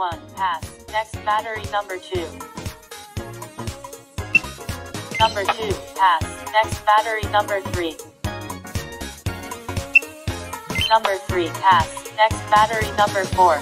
1, pass. Next battery number 2. Number 2, pass. Next battery number 3. Number 3, pass. Next battery number 4.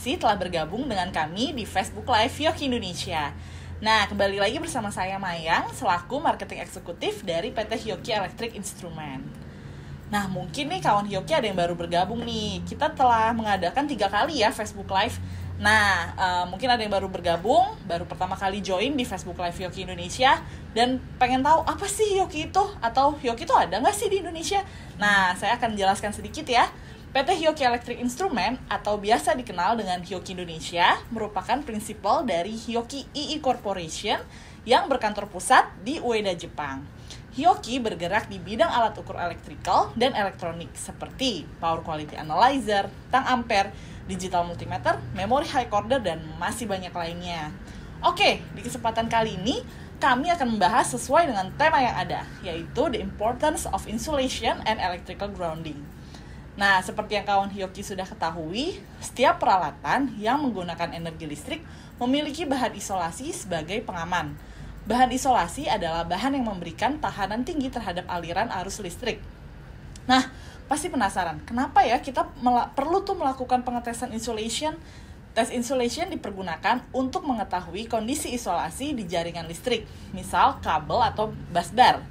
kasih telah bergabung dengan kami di Facebook Live Hyoki Indonesia. Nah, kembali lagi bersama saya Mayang, selaku marketing eksekutif dari PT Hyoki Electric Instrument. Nah, mungkin nih kawan Hyoki ada yang baru bergabung nih. Kita telah mengadakan 3 kali ya Facebook Live. Nah, mungkin ada yang baru bergabung, baru pertama kali join di Facebook Live Hyoki Indonesia, dan pengen tahu apa sih Hyoki itu, atau Hyoki itu ada nggak sih di Indonesia? Nah, saya akan jelaskan sedikit ya. PT Hyoki Electric Instrument atau biasa dikenal dengan Hyoki Indonesia merupakan prinsipal dari Hyoki II Corporation yang berkantor pusat di Ueda, Jepang. Hyoki bergerak di bidang alat ukur elektrikal dan elektronik seperti power quality analyzer, tang ampere, digital multimeter, memori high order, dan masih banyak lainnya. Oke, di kesempatan kali ini kami akan membahas sesuai dengan tema yang ada, yaitu the importance of insulation and electrical grounding. Nah, seperti yang kawan Hyoki sudah ketahui, setiap peralatan yang menggunakan energi listrik memiliki bahan isolasi sebagai pengaman. Bahan isolasi adalah bahan yang memberikan tahanan tinggi terhadap aliran arus listrik. Nah, pasti penasaran, kenapa ya kita perlu melakukan pengetesan insulation? Tes insulation dipergunakan untuk mengetahui kondisi isolasi di jaringan listrik, misal kabel atau busbar.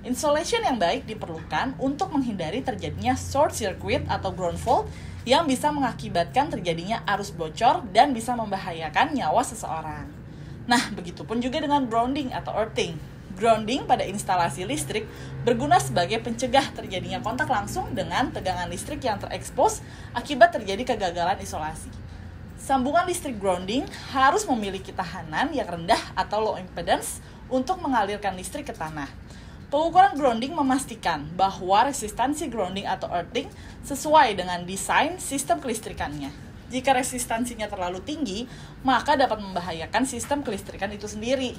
Insulation yang baik diperlukan untuk menghindari terjadinya short circuit atau ground fault yang bisa mengakibatkan terjadinya arus bocor dan bisa membahayakan nyawa seseorang. Nah, begitupun juga dengan grounding atau earthing. Grounding pada instalasi listrik berguna sebagai pencegah terjadinya kontak langsung dengan tegangan listrik yang terekspos akibat terjadi kegagalan isolasi. Sambungan listrik grounding harus memiliki tahanan yang rendah atau low impedance untuk mengalirkan listrik ke tanah. Pengukuran grounding memastikan bahwa resistansi grounding atau earthing sesuai dengan desain sistem kelistrikannya. Jika resistansinya terlalu tinggi, maka dapat membahayakan sistem kelistrikan itu sendiri.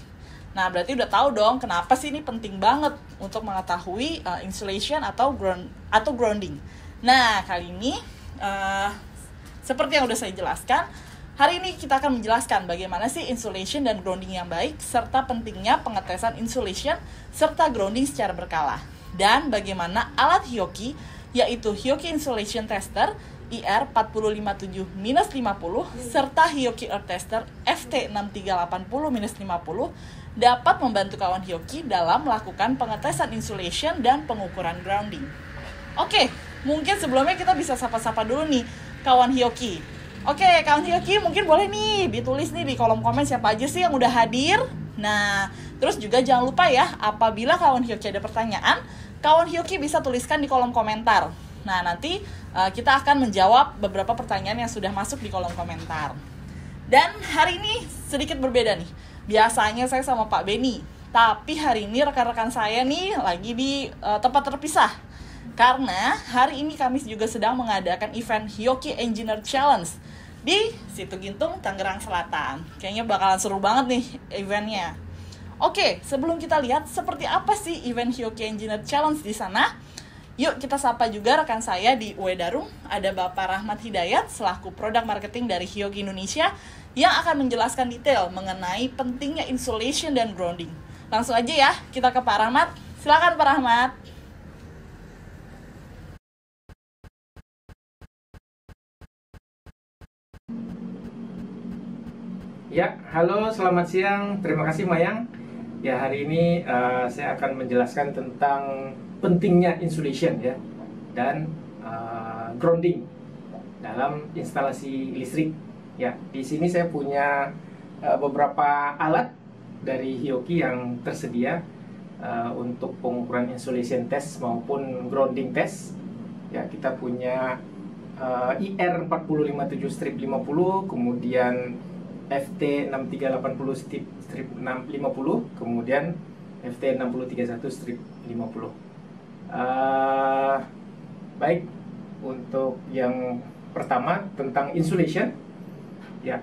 Nah, berarti udah tahu dong kenapa sih ini penting banget untuk mengetahui insulation atau grounding. Nah, kali ini seperti yang udah saya jelaskan, hari ini kita akan menjelaskan bagaimana sih insulation dan grounding yang baik, serta pentingnya pengetesan insulation serta grounding secara berkala. Dan bagaimana alat Hyoki, yaitu Hyoki Insulation Tester IR457-50 serta Hyoki Earth Tester FT6380-50 dapat membantu kawan Hyoki dalam melakukan pengetesan insulation dan pengukuran grounding. Oke, mungkin sebelumnya kita bisa sapa-sapa dulu nih kawan Hyoki. Oke, kawan Hyoki mungkin boleh nih ditulis nih di kolom komen siapa aja sih yang udah hadir. Nah, terus juga jangan lupa ya, apabila kawan Hyoki ada pertanyaan, kawan Hyoki bisa tuliskan di kolom komentar. Nah, nanti kita akan menjawab beberapa pertanyaan yang sudah masuk di kolom komentar. Dan hari ini sedikit berbeda nih. Biasanya saya sama Pak Beni, tapi hari ini rekan-rekan saya nih lagi di tempat terpisah. Karena hari ini kami juga sedang mengadakan event Hyoki Engineer Challenge di Situ Gintung, Tangerang Selatan. Kayaknya bakalan seru banget nih eventnya. Oke, sebelum kita lihat seperti apa sih event Hyoki Engineer Challenge di sana, yuk kita sapa juga rekan saya di Uedarum. Ada Bapak Rahmat Hidayat selaku produk marketing dari Hyoki Indonesia yang akan menjelaskan detail mengenai pentingnya insulation dan grounding. Langsung aja ya, kita ke Pak Rahmat. Silakan Pak Rahmat. Ya, halo, selamat siang. Terima kasih Mayang. Ya, hari ini saya akan menjelaskan tentang pentingnya insulation ya dan grounding dalam instalasi listrik. Ya, di sini saya punya beberapa alat dari Hyoki yang tersedia untuk pengukuran insulation test maupun grounding test. Ya, kita punya IR457-50, kemudian FT6380-50, kemudian FT6031-50. Baik, untuk yang pertama tentang insulation, ya,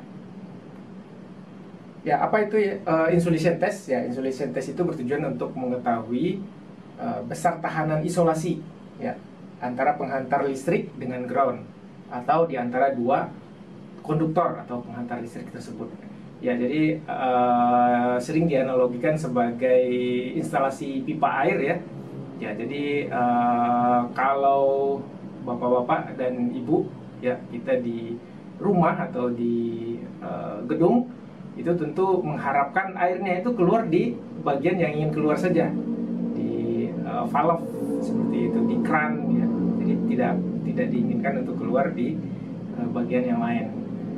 apa itu insulation test? Ya, insulation test itu bertujuan untuk mengetahui besar tahanan isolasi, ya, antara penghantar listrik dengan ground atau di antara dua konduktor atau penghantar listrik tersebut. Ya, jadi sering dianalogikan sebagai instalasi pipa air ya. Ya, jadi kalau bapak-bapak dan ibu ya, kita di rumah atau di gedung, itu tentu mengharapkan airnya itu keluar di bagian yang ingin keluar saja, di valve seperti itu, di kran ya. Jadi tidak diinginkan untuk keluar di bagian yang lain.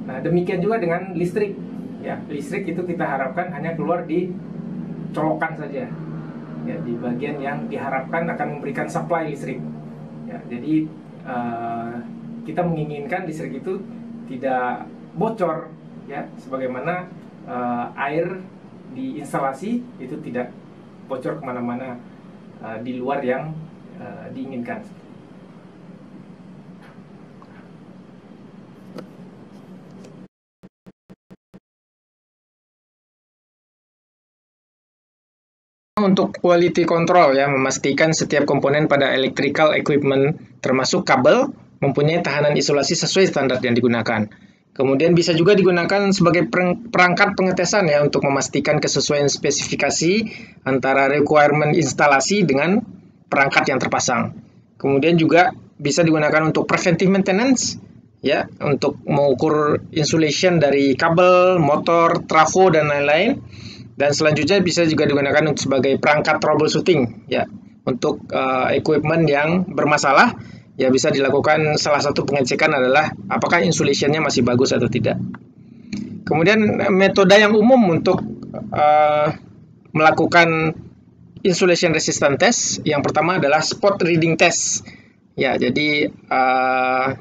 Nah, demikian juga dengan listrik ya. Listrik itu kita harapkan hanya keluar di colokan saja ya, di bagian yang diharapkan akan memberikan supply listrik ya. Jadi kita menginginkan listrik itu tidak bocor ya, sebagaimana air di instalasi itu tidak bocor kemana-mana di luar yang diinginkan. Untuk quality control ya, memastikan setiap komponen pada electrical equipment termasuk kabel mempunyai tahanan isolasi sesuai standar yang digunakan. Kemudian bisa juga digunakan sebagai perangkat pengetesan ya, untuk memastikan kesesuaian spesifikasi antara requirement instalasi dengan perangkat yang terpasang. Kemudian juga bisa digunakan untuk preventive maintenance ya, untuk mengukur insulation dari kabel, motor, trafo dan lain-lain. Dan selanjutnya bisa juga digunakan sebagai perangkat troubleshooting ya, untuk equipment yang bermasalah ya, bisa dilakukan. Salah satu pengecekan adalah apakah insulationnya masih bagus atau tidak. Kemudian metode yang umum untuk melakukan insulation resistance test, yang pertama adalah spot reading test ya. Jadi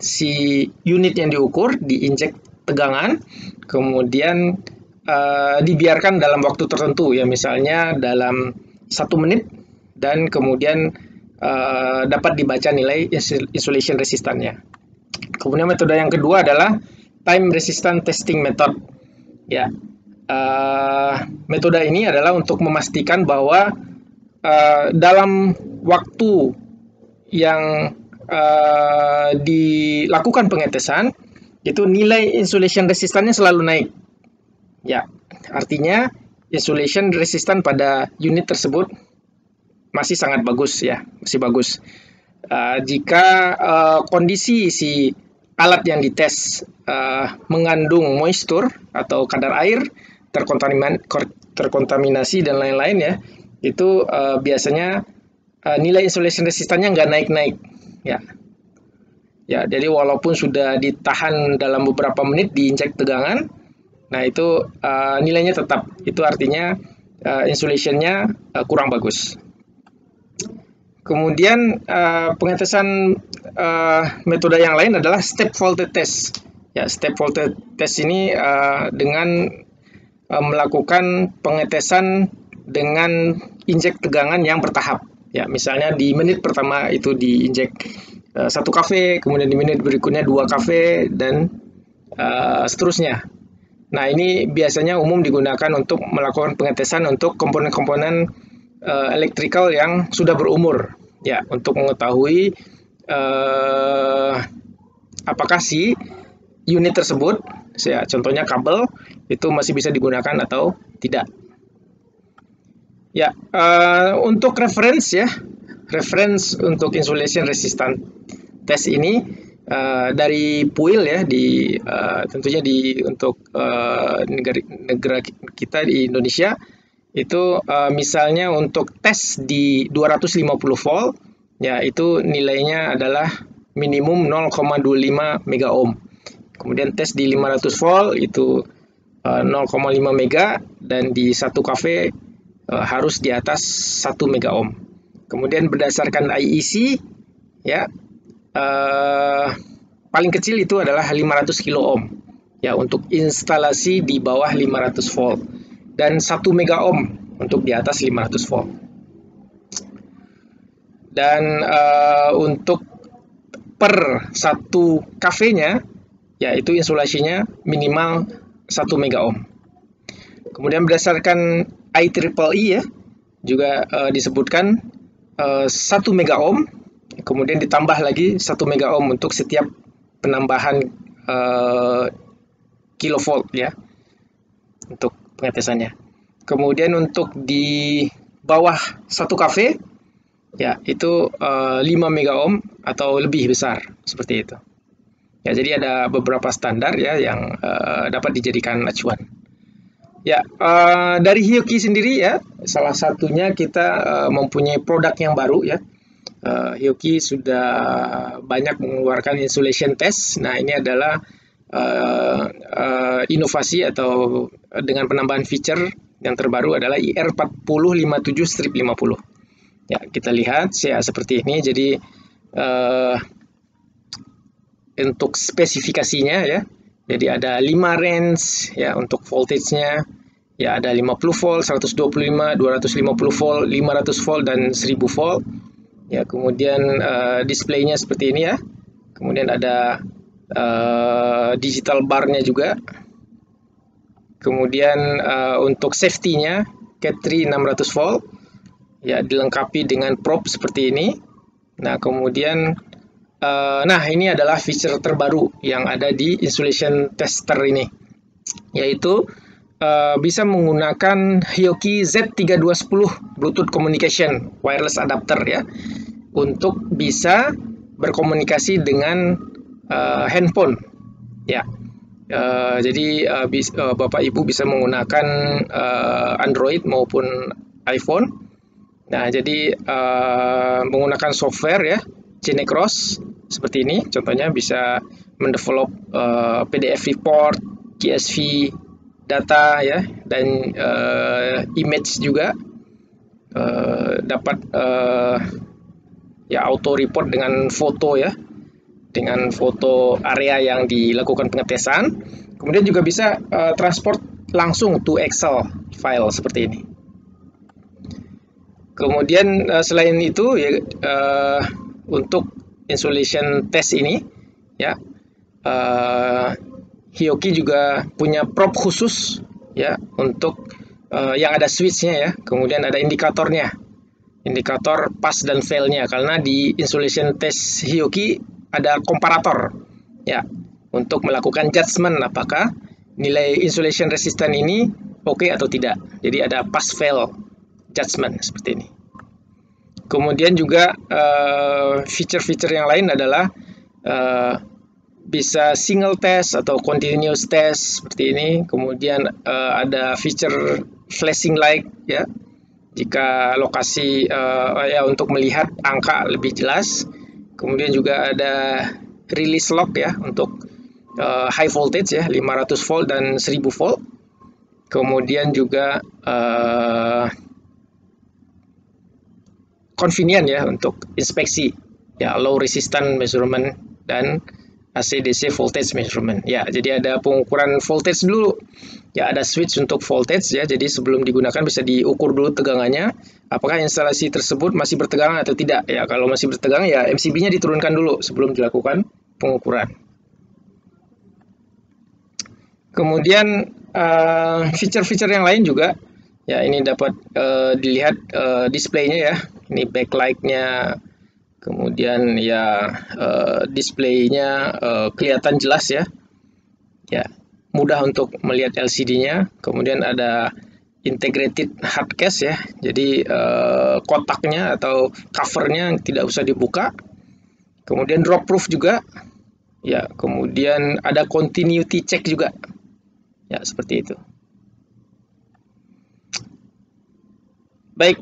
si unit yang diukur diinjek tegangan, kemudian dibiarkan dalam waktu tertentu ya, misalnya dalam 1 menit, dan kemudian dapat dibaca nilai insulation resistannya. Kemudian metode yang kedua adalah time resistant testing method ya. Metode ini adalah untuk memastikan bahwa dalam waktu yang dilakukan pengetesan itu nilai insulation resistannya selalu naik. Ya, artinya insulation resistant pada unit tersebut masih sangat bagus ya, masih bagus. Jika kondisi si alat yang dites mengandung moisture atau kadar air terkontaminasi dan lain-lain ya, itu biasanya nilai insulation resistannya nggak naik-naik ya. Ya, jadi walaupun sudah ditahan dalam beberapa menit diinjek tegangan, nah itu nilainya tetap, itu artinya insulationnya kurang bagus. Kemudian pengetesan metode yang lain adalah step voltage test. Ya, step voltage test ini dengan melakukan pengetesan dengan injek tegangan yang bertahap. Ya, misalnya di menit pertama itu diinjek 1 kV, kemudian di menit berikutnya 2 kV, dan seterusnya. Nah, ini biasanya umum digunakan untuk melakukan pengetesan untuk komponen-komponen elektrikal yang sudah berumur ya, untuk mengetahui apakah si unit tersebut ya, contohnya kabel, itu masih bisa digunakan atau tidak. Ya, untuk reference ya, reference untuk insulation resistant test ini dari PUIL ya, tentunya untuk negara kita di Indonesia itu, misalnya untuk tes di 250 volt ya, itu nilainya adalah minimum 0,25 mega ohm. Kemudian tes di 500 volt itu 0,5 mega, dan di 1 kV harus di atas 1 mega ohm. Kemudian berdasarkan IEC ya, paling kecil itu adalah 500 kilo ohm ya, untuk instalasi di bawah 500 volt, dan 1 mega ohm untuk di atas 500 volt. Dan untuk per 1 kV-nya ya, itu insulasinya minimal 1 mega ohm. Kemudian berdasarkan IEEE ya, juga disebutkan 1 mega ohm, kemudian ditambah lagi 1 mega ohm untuk setiap penambahan kilovolt ya, untuk pengetesannya. Kemudian untuk di bawah 1 kV ya, itu 5 mega ohm atau lebih besar, seperti itu. Ya, jadi ada beberapa standar ya yang dapat dijadikan acuan. Ya, dari Hioki sendiri ya, salah satunya kita mempunyai produk yang baru ya. Hioki sudah banyak mengeluarkan insulation test. Nah, ini adalah inovasi atau dengan penambahan feature yang terbaru adalah IR4057-50. Ya, kita lihat ya seperti ini. Jadi untuk spesifikasinya ya. Jadi ada 5 range ya untuk voltage-nya. Ya, ada 50 volt, 125, 250 volt, 500 volt dan 1000 volt. Ya, kemudian display-nya seperti ini ya. Kemudian ada digital bar-nya juga. Kemudian untuk safety-nya Cat3 600 volt. Ya, dilengkapi dengan probe seperti ini. Nah, kemudian nah, ini adalah feature terbaru yang ada di insulation tester ini, yaitu bisa menggunakan Hioki Z3210 Bluetooth Communication Wireless Adapter ya, untuk bisa berkomunikasi dengan handphone ya. Jadi Bapak Ibu bisa menggunakan Android maupun iPhone. Nah, jadi menggunakan software ya, GeneCross seperti ini. Contohnya bisa mendevelop PDF report, CSV data ya, dan image juga. Dapat ya auto report dengan foto ya, dengan foto area yang dilakukan pengetesan. Kemudian juga bisa transport langsung to Excel file seperti ini. Kemudian selain itu ya, untuk insulation test ini ya, Hioki juga punya probe khusus ya untuk yang ada switch-nya ya, kemudian ada indikatornya, indikator pass dan fail-nya, karena di insulation test Hioki ada komparator ya untuk melakukan judgement apakah nilai insulation resistant ini oke atau tidak. Jadi ada pass fail judgment seperti ini. Kemudian juga feature-feature yang lain adalah bisa single test atau continuous test seperti ini. Kemudian ada feature flashing light ya, jika lokasi ya untuk melihat angka lebih jelas. Kemudian juga ada release lock ya untuk high voltage ya, 500 volt dan 1000 volt. Kemudian juga convenient ya untuk inspeksi ya, low resistance measurement dan AC/DC voltage measurement ya. Jadi ada pengukuran voltage dulu ya, ada switch untuk voltage ya. Jadi sebelum digunakan bisa diukur dulu tegangannya, apakah instalasi tersebut masih bertegangan atau tidak ya. Kalau masih bertegangan ya MCB-nya diturunkan dulu sebelum dilakukan pengukuran. Kemudian feature-feature yang lain juga ya, ini dapat dilihat display-nya ya. Ini backlight-nya, kemudian ya display-nya kelihatan jelas ya. Ya, mudah untuk melihat LCD-nya. Kemudian ada integrated hardcase ya. Jadi kotaknya atau covernya tidak usah dibuka. Kemudian drop proof juga. Ya, kemudian ada continuity check juga. Ya, seperti itu. Baik,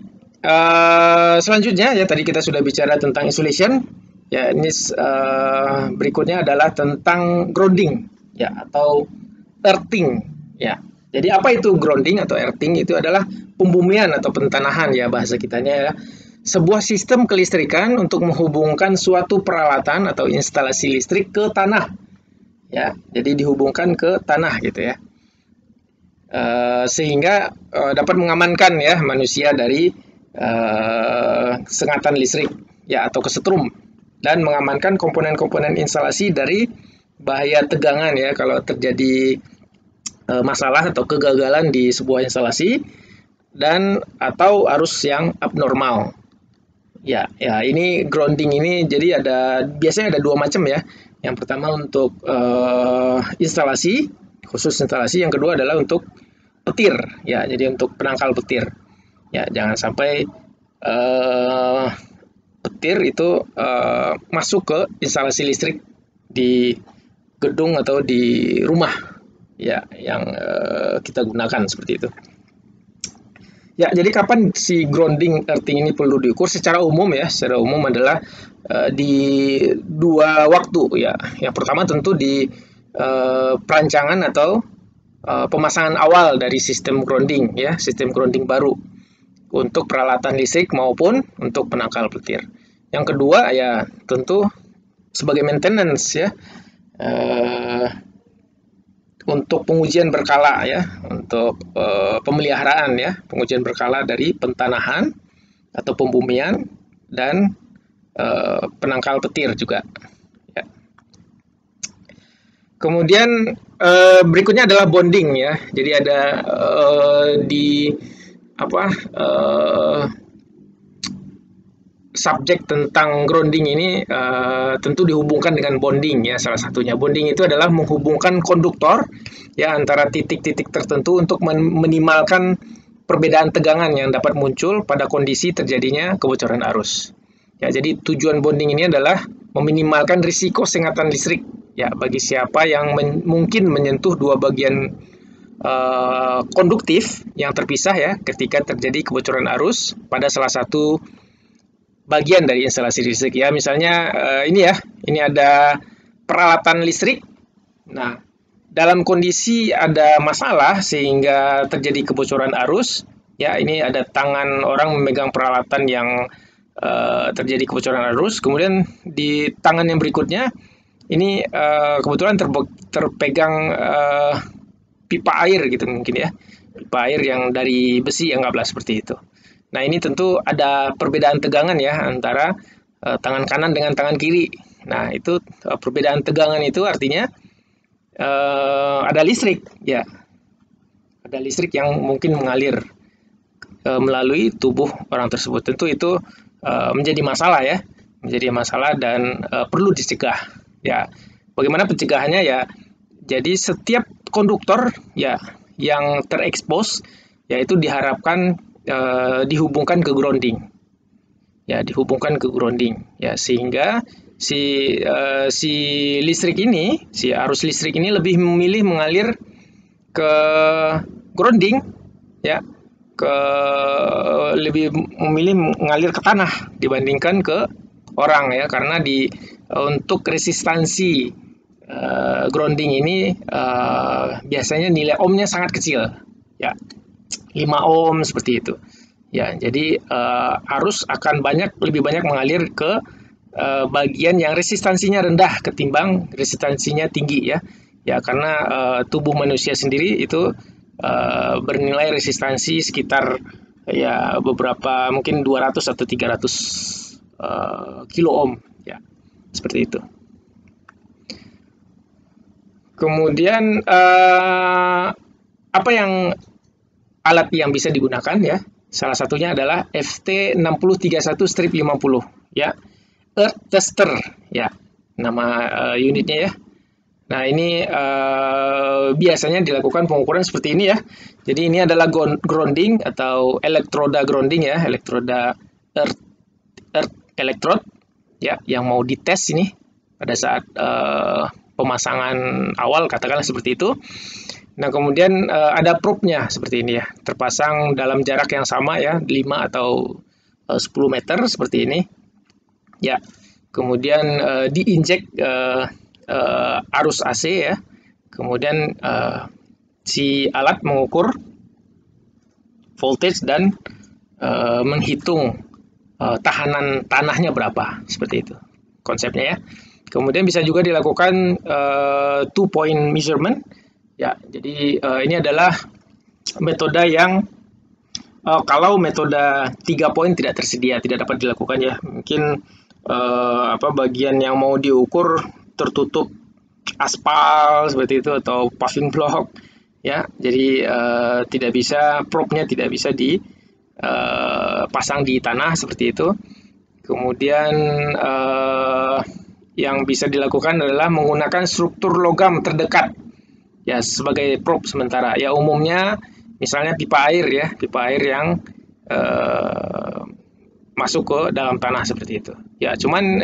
selanjutnya ya, tadi kita sudah bicara tentang insulation. Ya, ini berikutnya adalah tentang grounding ya, atau earthing ya. Jadi apa itu grounding atau earthing? Itu adalah pembumian atau pentanahan ya bahasa kitanya ya. Sebuah sistem kelistrikan untuk menghubungkan suatu peralatan atau instalasi listrik ke tanah. Ya, jadi dihubungkan ke tanah gitu ya. Sehingga dapat mengamankan ya manusia dari sengatan listrik ya atau kesetrum, dan mengamankan komponen-komponen instalasi dari bahaya tegangan ya kalau terjadi masalah atau kegagalan di sebuah instalasi dan atau arus yang abnormal. Ya, ini grounding ini jadi biasanya ada 2 macam ya. Yang pertama untuk instalasi, khusus instalasi. Yang kedua adalah untuk petir ya, jadi untuk penangkal petir ya. Jangan sampai petir itu masuk ke instalasi listrik di gedung atau di rumah ya yang kita gunakan seperti itu. Ya, jadi kapan si grounding earthing ini perlu diukur secara umum ya? Secara umum adalah di dua waktu ya. Yang pertama tentu di perancangan atau pemasangan awal dari sistem grounding ya, sistem grounding baru untuk peralatan listrik maupun untuk penangkal petir. Yang kedua ya tentu sebagai maintenance ya, untuk pengujian berkala ya, untuk pemeliharaan ya, pengujian berkala dari pentanahan atau pembumian dan penangkal petir juga. Ya. Kemudian berikutnya adalah bonding ya. Jadi ada subjek tentang grounding ini tentu dihubungkan dengan bonding ya, salah satunya. Bonding itu adalah menghubungkan konduktor ya antara titik-titik tertentu untuk meminimalkan perbedaan tegangan yang dapat muncul pada kondisi terjadinya kebocoran arus. Ya, jadi tujuan bonding ini adalah meminimalkan risiko sengatan listrik ya bagi siapa yang mungkin menyentuh dua bagian konduktif yang terpisah ya ketika terjadi kebocoran arus pada salah satu bagian dari instalasi listrik ya. Misalnya ini ada peralatan listrik. Nah, dalam kondisi ada masalah sehingga terjadi kebocoran arus ya, ini ada tangan orang memegang peralatan yang terjadi kebocoran arus, kemudian di tangan yang berikutnya ini kebetulan terpegang pipa air gitu mungkin ya, pipa air yang dari besi, anggaplah seperti itu. Nah, ini tentu ada perbedaan tegangan ya antara tangan kanan dengan tangan kiri. Nah, itu perbedaan tegangan itu artinya ada listrik ya. Ada listrik yang mungkin mengalir melalui tubuh orang tersebut. Tentu itu menjadi masalah ya. Menjadi masalah dan perlu dicegah ya. Bagaimana pencegahannya ya? Jadi setiap konduktor ya yang terekspos yaitu diharapkan dihubungkan ke grounding ya, dihubungkan ke grounding ya, sehingga si listrik ini, si arus listrik ini lebih memilih mengalir ke grounding ya, lebih memilih mengalir ke tanah dibandingkan ke orang ya, karena untuk resistansi grounding ini biasanya nilai ohmnya sangat kecil ya, 5 ohm seperti itu ya. Jadi arus akan lebih banyak mengalir ke bagian yang resistansinya rendah ketimbang resistansinya tinggi ya, karena tubuh manusia sendiri itu bernilai resistansi sekitar ya beberapa mungkin 200 atau 300 kilo ohm ya, seperti itu. Kemudian apa yang alat yang bisa digunakan ya, salah satunya adalah FT6031-50 ya, Earth Tester ya, nama unitnya ya. Nah, ini biasanya dilakukan pengukuran seperti ini ya. Jadi ini adalah grounding atau elektroda grounding ya, elektroda earth electrode ya, yang mau dites ini pada saat pemasangan awal, katakanlah seperti itu. Nah, kemudian ada probe-nya seperti ini ya, terpasang dalam jarak yang sama ya, 5 atau 10 meter seperti ini ya. Kemudian diinjek arus AC ya. Kemudian si alat mengukur voltage dan menghitung tahanan tanahnya berapa, seperti itu konsepnya ya. Kemudian bisa juga dilakukan 2-point measurement ya. Jadi ini adalah metode yang kalau metode 3 poin tidak tersedia, tidak dapat dilakukan ya. Mungkin bagian yang mau diukur tertutup aspal seperti itu atau paving block ya. Jadi tidak bisa, probe-nya tidak bisa dipasang di tanah seperti itu. Kemudian yang bisa dilakukan adalah menggunakan struktur logam terdekat ya sebagai probe sementara ya, umumnya misalnya pipa air ya, pipa air yang masuk ke dalam tanah seperti itu. Ya, cuman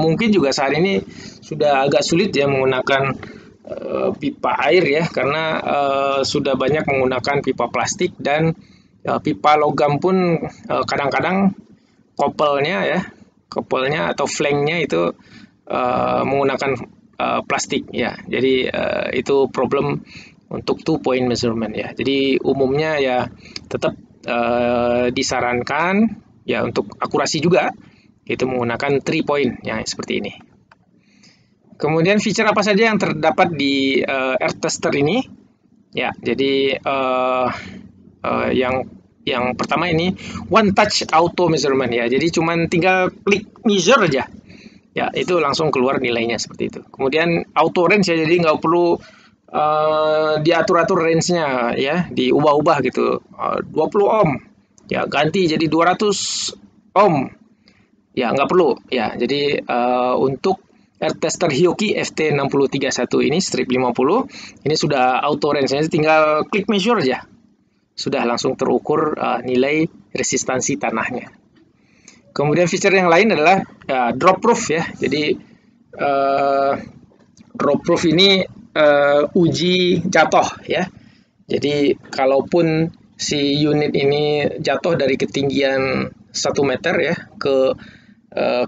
mungkin juga saat ini sudah agak sulit ya menggunakan pipa air ya, karena sudah banyak menggunakan pipa plastik dan pipa logam pun kadang-kadang kopelnya atau flanknya itu menggunakan plastik ya. Jadi itu problem untuk 2-point measurement ya. Jadi umumnya ya tetap disarankan ya untuk akurasi juga itu menggunakan 3-point yang seperti ini. Kemudian feature apa saja yang terdapat di air tester ini? Ya, jadi yang pertama ini one touch auto measurement ya. Jadi cuman tinggal klik measure aja. Ya, itu langsung keluar nilainya seperti itu. Kemudian auto range ya, jadi nggak perlu diatur-atur range-nya ya, diubah-ubah gitu. 20 ohm. Ya, ganti jadi 200 ohm. Ya, nggak perlu ya. Jadi untuk air tester Hioki FT6031 ini strip 50 ini sudah auto range-nya, tinggal klik measure aja. Sudah langsung terukur nilai resistansi tanahnya. Kemudian feature yang lain adalah drop proof ya. Jadi drop proof ini uji jatuh ya. Jadi kalaupun si unit ini jatuh dari ketinggian 1 meter ya ke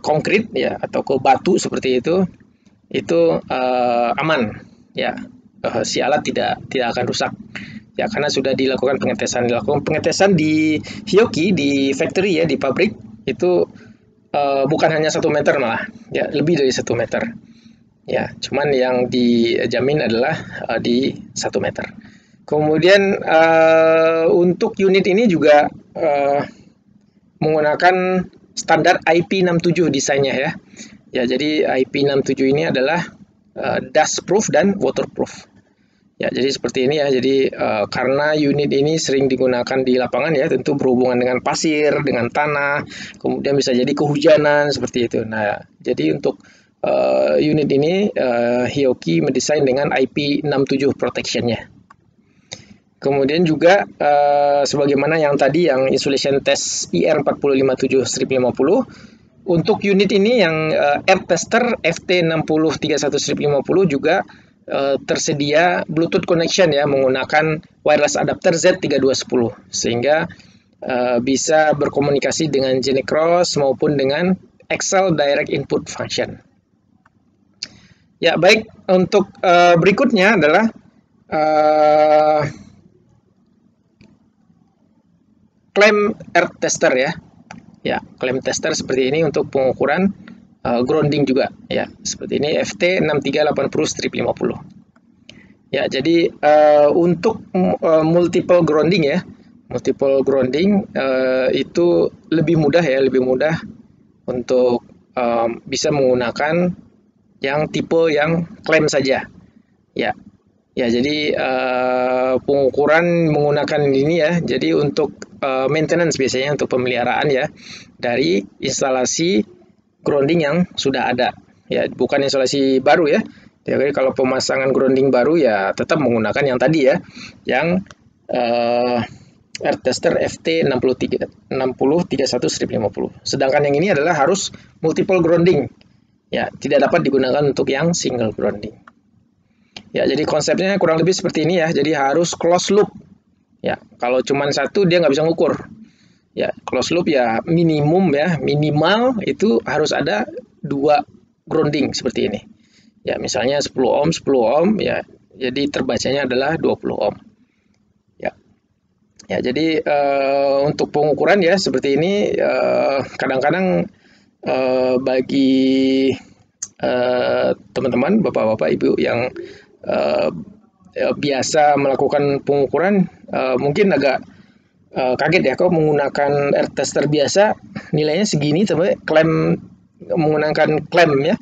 konkrit ya atau ke batu seperti itu aman ya, si alat tidak akan rusak ya, karena sudah dilakukan pengetesan di Hioki di factory ya, di pabrik itu bukan hanya 1 meter malah ya, lebih dari 1 meter ya, cuman yang dijamin adalah di 1 meter. Kemudian untuk unit ini juga menggunakan standar IP67 desainnya ya. Ya, jadi IP67 ini adalah dust proof dan waterproof. Ya, jadi seperti ini ya. Jadi karena unit ini sering digunakan di lapangan ya, tentu berhubungan dengan pasir, dengan tanah, kemudian bisa jadi kehujanan seperti itu. Nah, jadi untuk unit ini Hioki mendesain dengan IP67 protection-nya. Kemudian juga sebagaimana yang tadi yang insulation test IR457 strip 50, untuk unit ini yang air tester FT6031 strip 50 juga tersedia Bluetooth connection ya, menggunakan wireless adapter Z3210 sehingga bisa berkomunikasi dengan Genecross maupun dengan Excel Direct Input Function. Ya, baik, untuk berikutnya adalah clamp air tester ya. Ya, clamp tester seperti ini untuk pengukuran grounding juga ya. Seperti ini FT6380 strip 50. Ya, jadi untuk multiple grounding ya. Multiple grounding itu lebih mudah ya, lebih mudah untuk bisa menggunakan yang tipe yang clamp saja. Ya. Ya, jadi pengukuran menggunakan ini ya. Jadi untuk maintenance biasanya untuk pemeliharaan ya dari instalasi grounding yang sudah ada. Ya, bukan instalasi baru ya. Jadi kalau pemasangan grounding baru ya tetap menggunakan yang tadi ya, yang air tester FT6031 strip 50. Sedangkan yang ini adalah harus multiple grounding. Ya, tidak dapat digunakan untuk yang single grounding. Ya, jadi konsepnya kurang lebih seperti ini ya. Jadi harus close loop. Ya, kalau cuma satu dia nggak bisa ngukur. Ya, close loop ya minimum ya, minimal itu harus ada 2 grounding seperti ini. Ya, misalnya 10 ohm ya. Jadi terbacanya adalah 20 ohm. Ya. Ya, jadi untuk pengukuran ya seperti ini kadang-kadang bagi teman-teman, bapak-bapak, ibu yang biasa melakukan pengukuran mungkin agak kaget ya, kok menggunakan air tester biasa nilainya segini, tapi menggunakan clamp ya,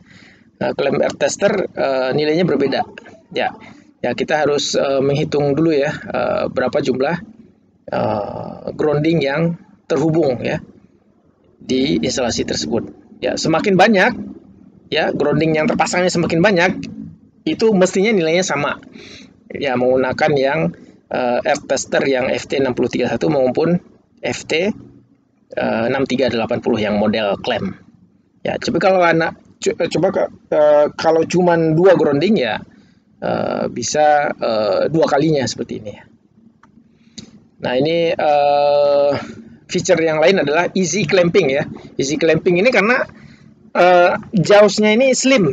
clamp air tester nilainya berbeda ya. Ya, kita harus menghitung dulu ya berapa jumlah grounding yang terhubung ya di instalasi tersebut. Ya, semakin banyak ya grounding yang terpasangnya semakin banyak, itu mestinya nilainya sama ya, menggunakan yang air tester yang FT6031 maupun FT 6380 yang model clamp. Ya, kalau cuman 2 grounding ya bisa 2 kalinya seperti ini. Nah, ini feature yang lain adalah easy clamping ya. Easy clamping ini karena jausnya ini slim,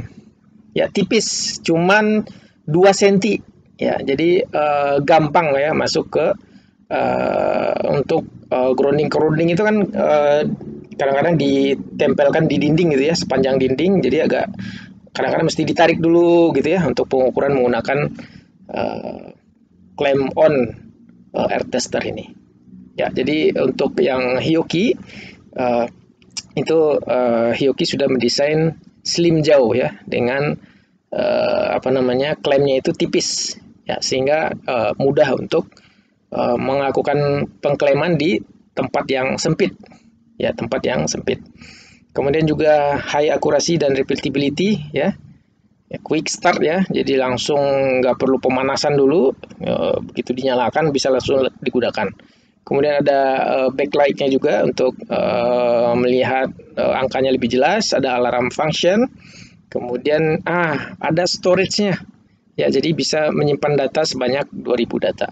ya tipis, cuman 2 cm ya. Jadi gampang ya masuk ke untuk grounding itu kan kadang-kadang ditempelkan di dinding gitu ya, sepanjang dinding, jadi agak kadang-kadang mesti ditarik dulu gitu ya untuk pengukuran menggunakan clamp on air tester ini. Ya, jadi untuk yang Hioki Hioki sudah mendesain slim jauh ya dengan klampnya itu tipis ya, sehingga mudah untuk melakukan pengkleman di tempat yang sempit ya, tempat yang sempit. Kemudian juga high accuracy dan repeatability ya, quick start ya, jadi langsung nggak perlu pemanasan dulu, begitu dinyalakan bisa langsung digunakan. Kemudian ada backlight-nya juga untuk melihat angkanya lebih jelas, ada alarm function. Kemudian ada storage-nya. Ya, jadi bisa menyimpan data sebanyak 2000 data.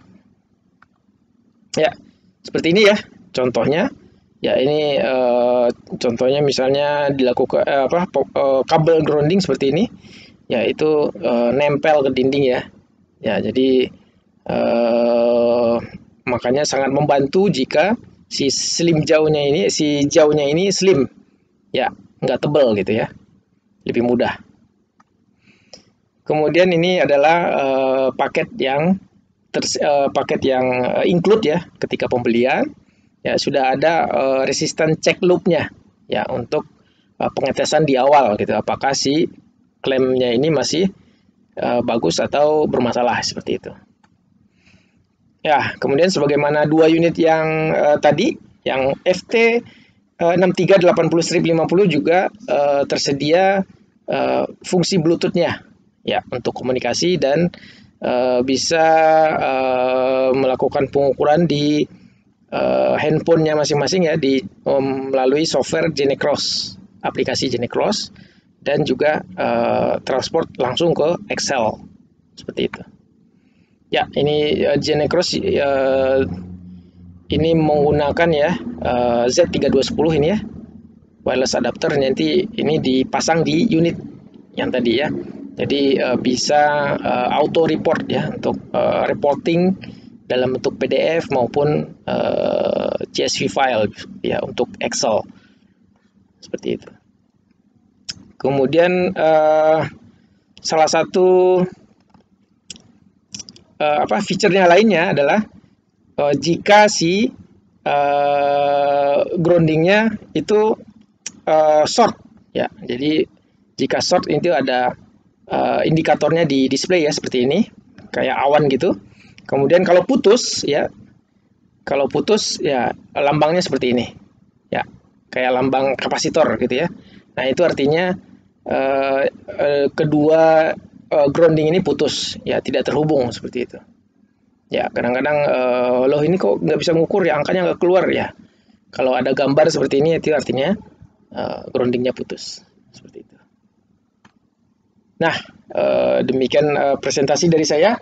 Ya, seperti ini ya contohnya. Ya, ini contohnya misalnya dilakukan kabel grounding seperti ini. Ya, itu nempel ke dinding ya. Ya, jadi makanya sangat membantu jika si jauhnya ini slim ya, nggak tebal gitu ya, lebih mudah. Kemudian ini adalah paket yang include ya ketika pembelian ya, sudah ada resistant check loop-nya ya, untuk pengetesan di awal gitu, apakah si klaimnya ini masih bagus atau bermasalah seperti itu. Ya, kemudian sebagaimana 2 unit yang tadi, yang FT 6380-50 juga tersedia fungsi Bluetooth-nya ya, untuk komunikasi dan bisa melakukan pengukuran di handphonenya masing-masing ya, melalui software Genecross, aplikasi Genecross, dan juga transport langsung ke Excel seperti itu. Ya, ini Genecross ini menggunakan ya Z3210 ini ya, wireless adapter. Nanti ini dipasang di unit yang tadi ya. Jadi bisa auto report ya, untuk reporting dalam bentuk PDF maupun CSV file ya, untuk Excel seperti itu. Kemudian salah satu fiturnya lainnya adalah jika si groundingnya itu short ya, jadi jika short itu ada indikatornya di display ya, seperti ini kayak awan gitu. Kemudian kalau putus ya lambangnya seperti ini ya, kayak lambang kapasitor gitu ya. Nah, itu artinya kedua grounding ini putus ya, tidak terhubung seperti itu ya. Kadang-kadang loh, ini kok nggak bisa mengukur ya, angkanya nggak keluar ya. Kalau ada gambar seperti ini itu artinya groundingnya putus seperti itu. Nah, demikian presentasi dari saya.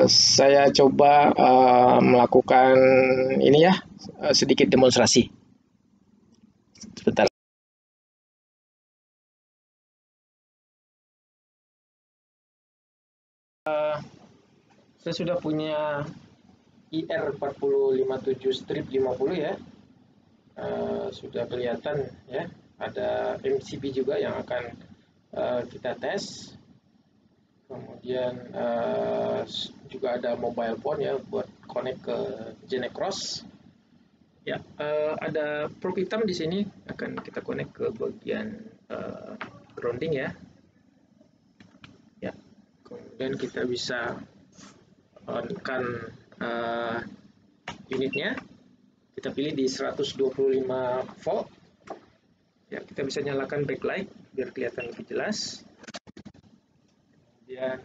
Saya coba melakukan ini ya, sedikit demonstrasi. Sebentar. Saya sudah punya IR4057-50 ya. Sudah kelihatan ya, ada MCB juga yang akan kita tes. Kemudian juga ada mobile phone ya, buat connect ke Genecross. Ya, ada probe hitam di sini, akan kita connect ke bagian grounding ya. Ya, kemudian kita bisa on-kan unitnya. Kita pilih di 125 volt. Ya, kita bisa nyalakan backlight biar kelihatan lebih jelas. Kemudian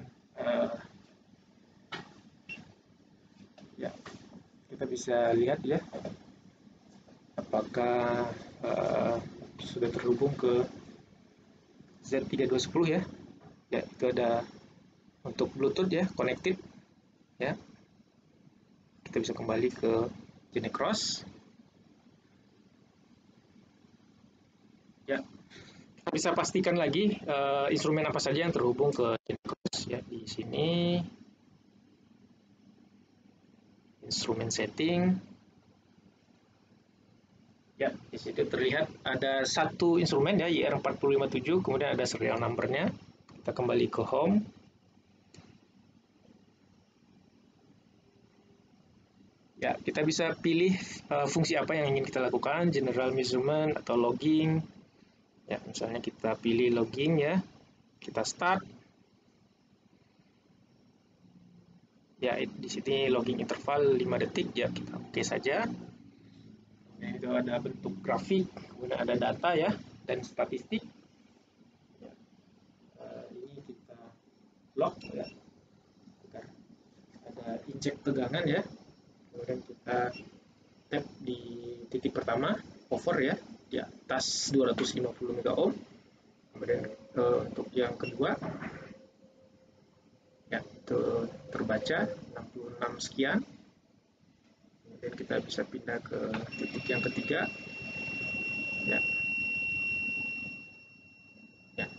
ya, kita bisa lihat ya, apakah apakah sudah terhubung ke Z3210 ya. Ya, itu ada untuk Bluetooth ya, connected ya. Kita bisa kembali ke GeneCross. Ya, kita bisa pastikan lagi instrumen apa saja yang terhubung ke GeneCross ya. Di sini instrumen setting. Ya, di situ terlihat ada satu instrumen ya, IR457, kemudian ada serial numbernya. Kita kembali ke home. Ya, kita bisa pilih fungsi apa yang ingin kita lakukan, general measurement atau logging. Ya, misalnya kita pilih logging ya, kita start. Ya, di sini logging interval 5 detik ya, kita oke saja. Kemudian itu ada bentuk grafik, kemudian ada data ya, dan statistik. Ya, ini kita log ya, ada injek tegangan ya. Kemudian kita tap di titik pertama, over ya, di atas 250 mega ohm. Kemudian untuk yang kedua, ya itu terbaca 66 sekian. Kemudian kita bisa pindah ke titik yang ketiga, ya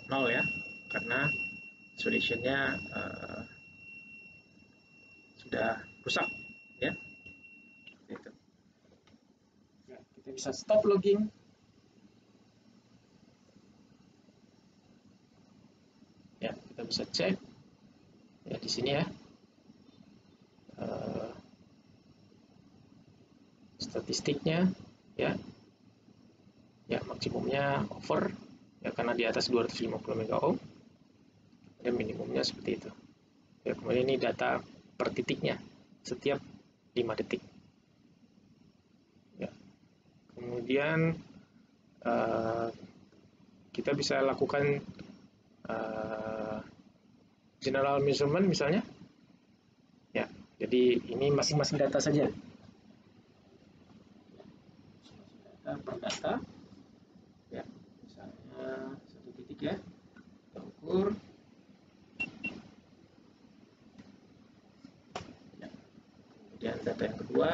0 ya, karena isolation-nya sudah rusak ya. Itu. Ya, kita bisa stop logging. Ya, kita bisa cek ya di sini ya, statistiknya ya, maksimumnya over ya karena di atas 250 mega ohm, dan minimumnya seperti itu ya. Kemudian ini data per titiknya setiap 5 detik ya. Kemudian kita bisa lakukan general measurement misalnya ya. Jadi ini masing-masing data saja, data per data ya. Misalnya satu titik ya, kita ukur ya. Kemudian data yang kedua,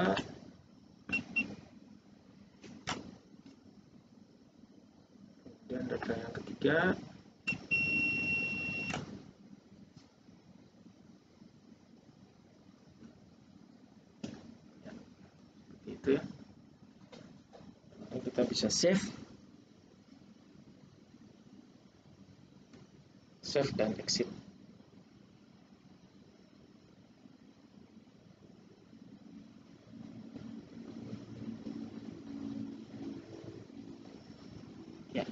kemudian data yang ketiga ya, seperti itu ya. Kemudian kita bisa save dan exit. Ya.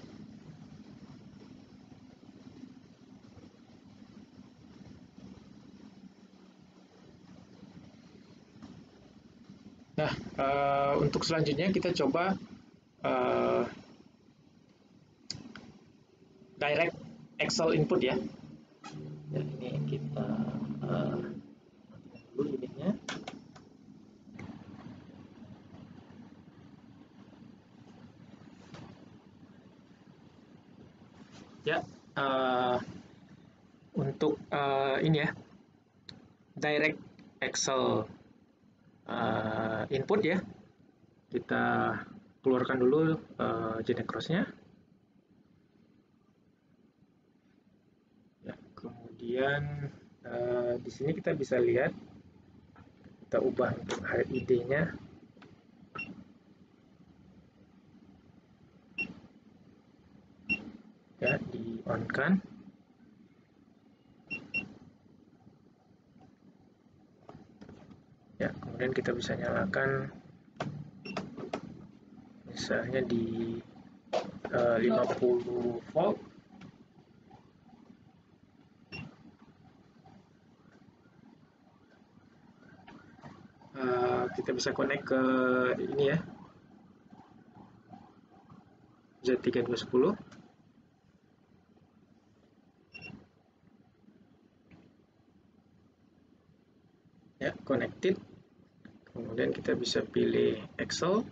Nah, untuk selanjutnya kita coba direct Excel input ya. Ya, ini kita matikan dulu unitnya. Ya, untuk ini ya, direct Excel input ya, kita keluarkan dulu GeneCross-nya. Ya, kemudian di sini kita bisa lihat, kita ubah untuk HID-nya. Ya, di on kan. Ya, kemudian kita bisa nyalakan misalnya di 50 volt. Kita bisa connect ke ini ya, Z3210. Ya, connected. Kemudian kita bisa pilih Excel.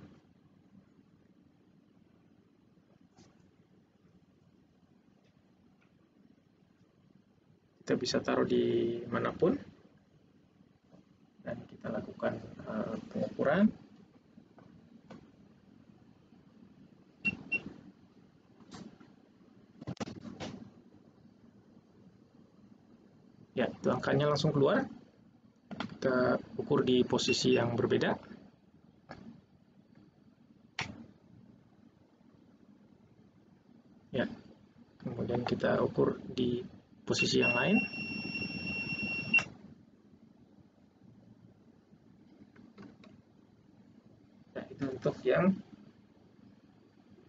kita bisa taruh di manapun dan kita lakukan pengukuran. Ya, itu angkanya langsung keluar. Kita ukur di posisi yang berbeda. Ya, kemudian kita ukur di posisi yang lain. Ya, itu untuk yang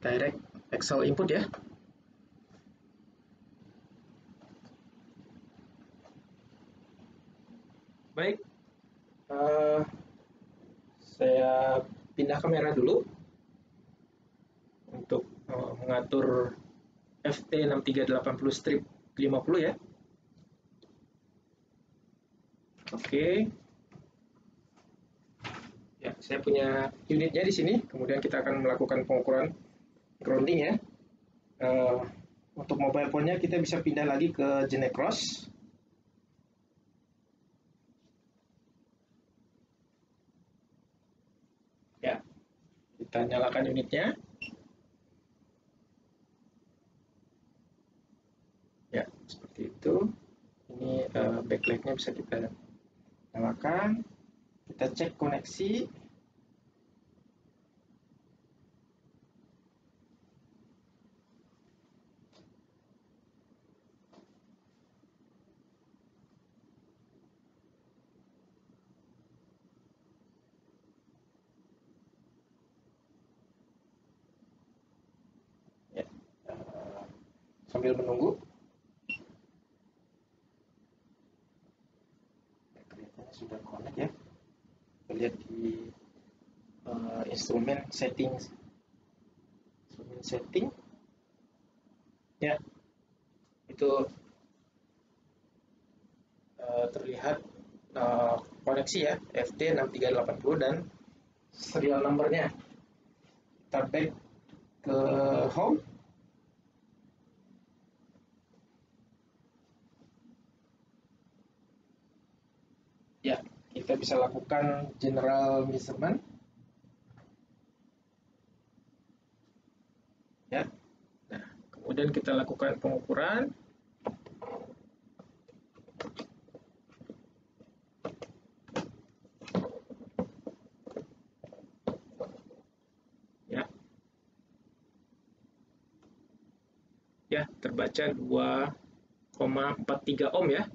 direct Excel input ya. Baik, saya pindah kamera dulu untuk mengatur FT6380 strip 50 ya. Oke. Ya, saya punya unitnya di sini. Kemudian kita akan melakukan pengukuran grounding ya. Untuk mobile phone-nya kita bisa pindah lagi ke Genecross. Ya, kita nyalakan unitnya. Ya, seperti itu. Ini backlight-nya bisa kita nyalakan. Kita cek koneksi. Ya, sambil menunggu. Kelihatannya sudah connect ya. Kita lihat di instrumen setting. Ya, itu terlihat koneksi ya, FT6380 dan serial numbernya. Kita back ke home. Ya, kita bisa lakukan general measurement. Ya. Nah, kemudian kita lakukan pengukuran. Ya. Ya, terbaca 2,43 ohm ya.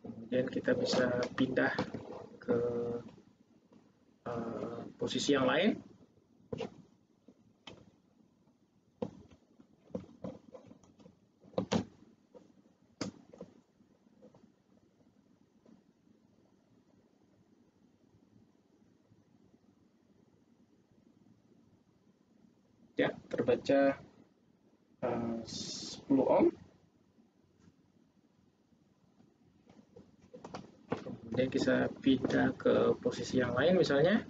Kemudian kita bisa pindah ke posisi yang lain. Ya, terbaca 10 ohm. Kemudian kita pindah ke posisi yang lain misalnya.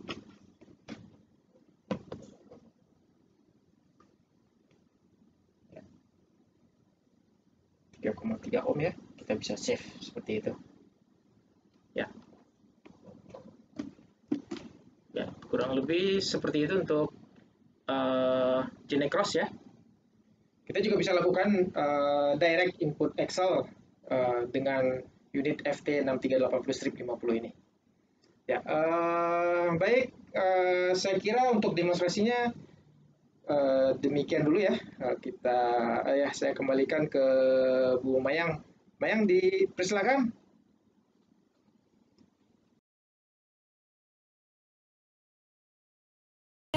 Ya. 3,3 ohm ya, kita bisa save seperti itu. Ya. Ya, kurang lebih seperti itu untuk Genecross ya. Kita juga bisa lakukan direct input Excel dengan unit FT6380 strip 50 ini. Ya, baik, saya kira untuk demonstrasinya demikian dulu ya. Saya kembalikan ke Bu Mayang. Mayang, dipersilakan.